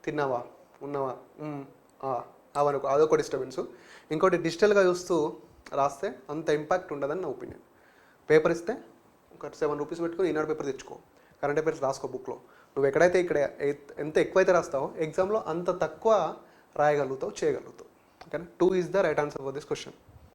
తిన్నావా, ఉన్నావా, అవనుకో, అదొక డిస్టర్బెన్స్. ఇంకోటి డిజిటల్గా చూస్తూ రాస్తే అంత ఇంపాక్ట్ ఉండదని నా ఒపీనియన్. పేపర్ ఇస్తే ఒక 7 రూపీస్ పెట్టుకుని ఈనాడు పేపర్ తెచ్చుకో, కరెంట్ అఫైర్స్ రాసుకో బుక్లో. నువ్వు ఎక్కడైతే ఇక్కడ ఎంత ఎక్కువైతే రాస్తావో ఎగ్జామ్లో అంత తక్కువ రాయగలుగుతావు, చేయగలుగుతావు. ఓకేనా? 2 is the right answer for this question.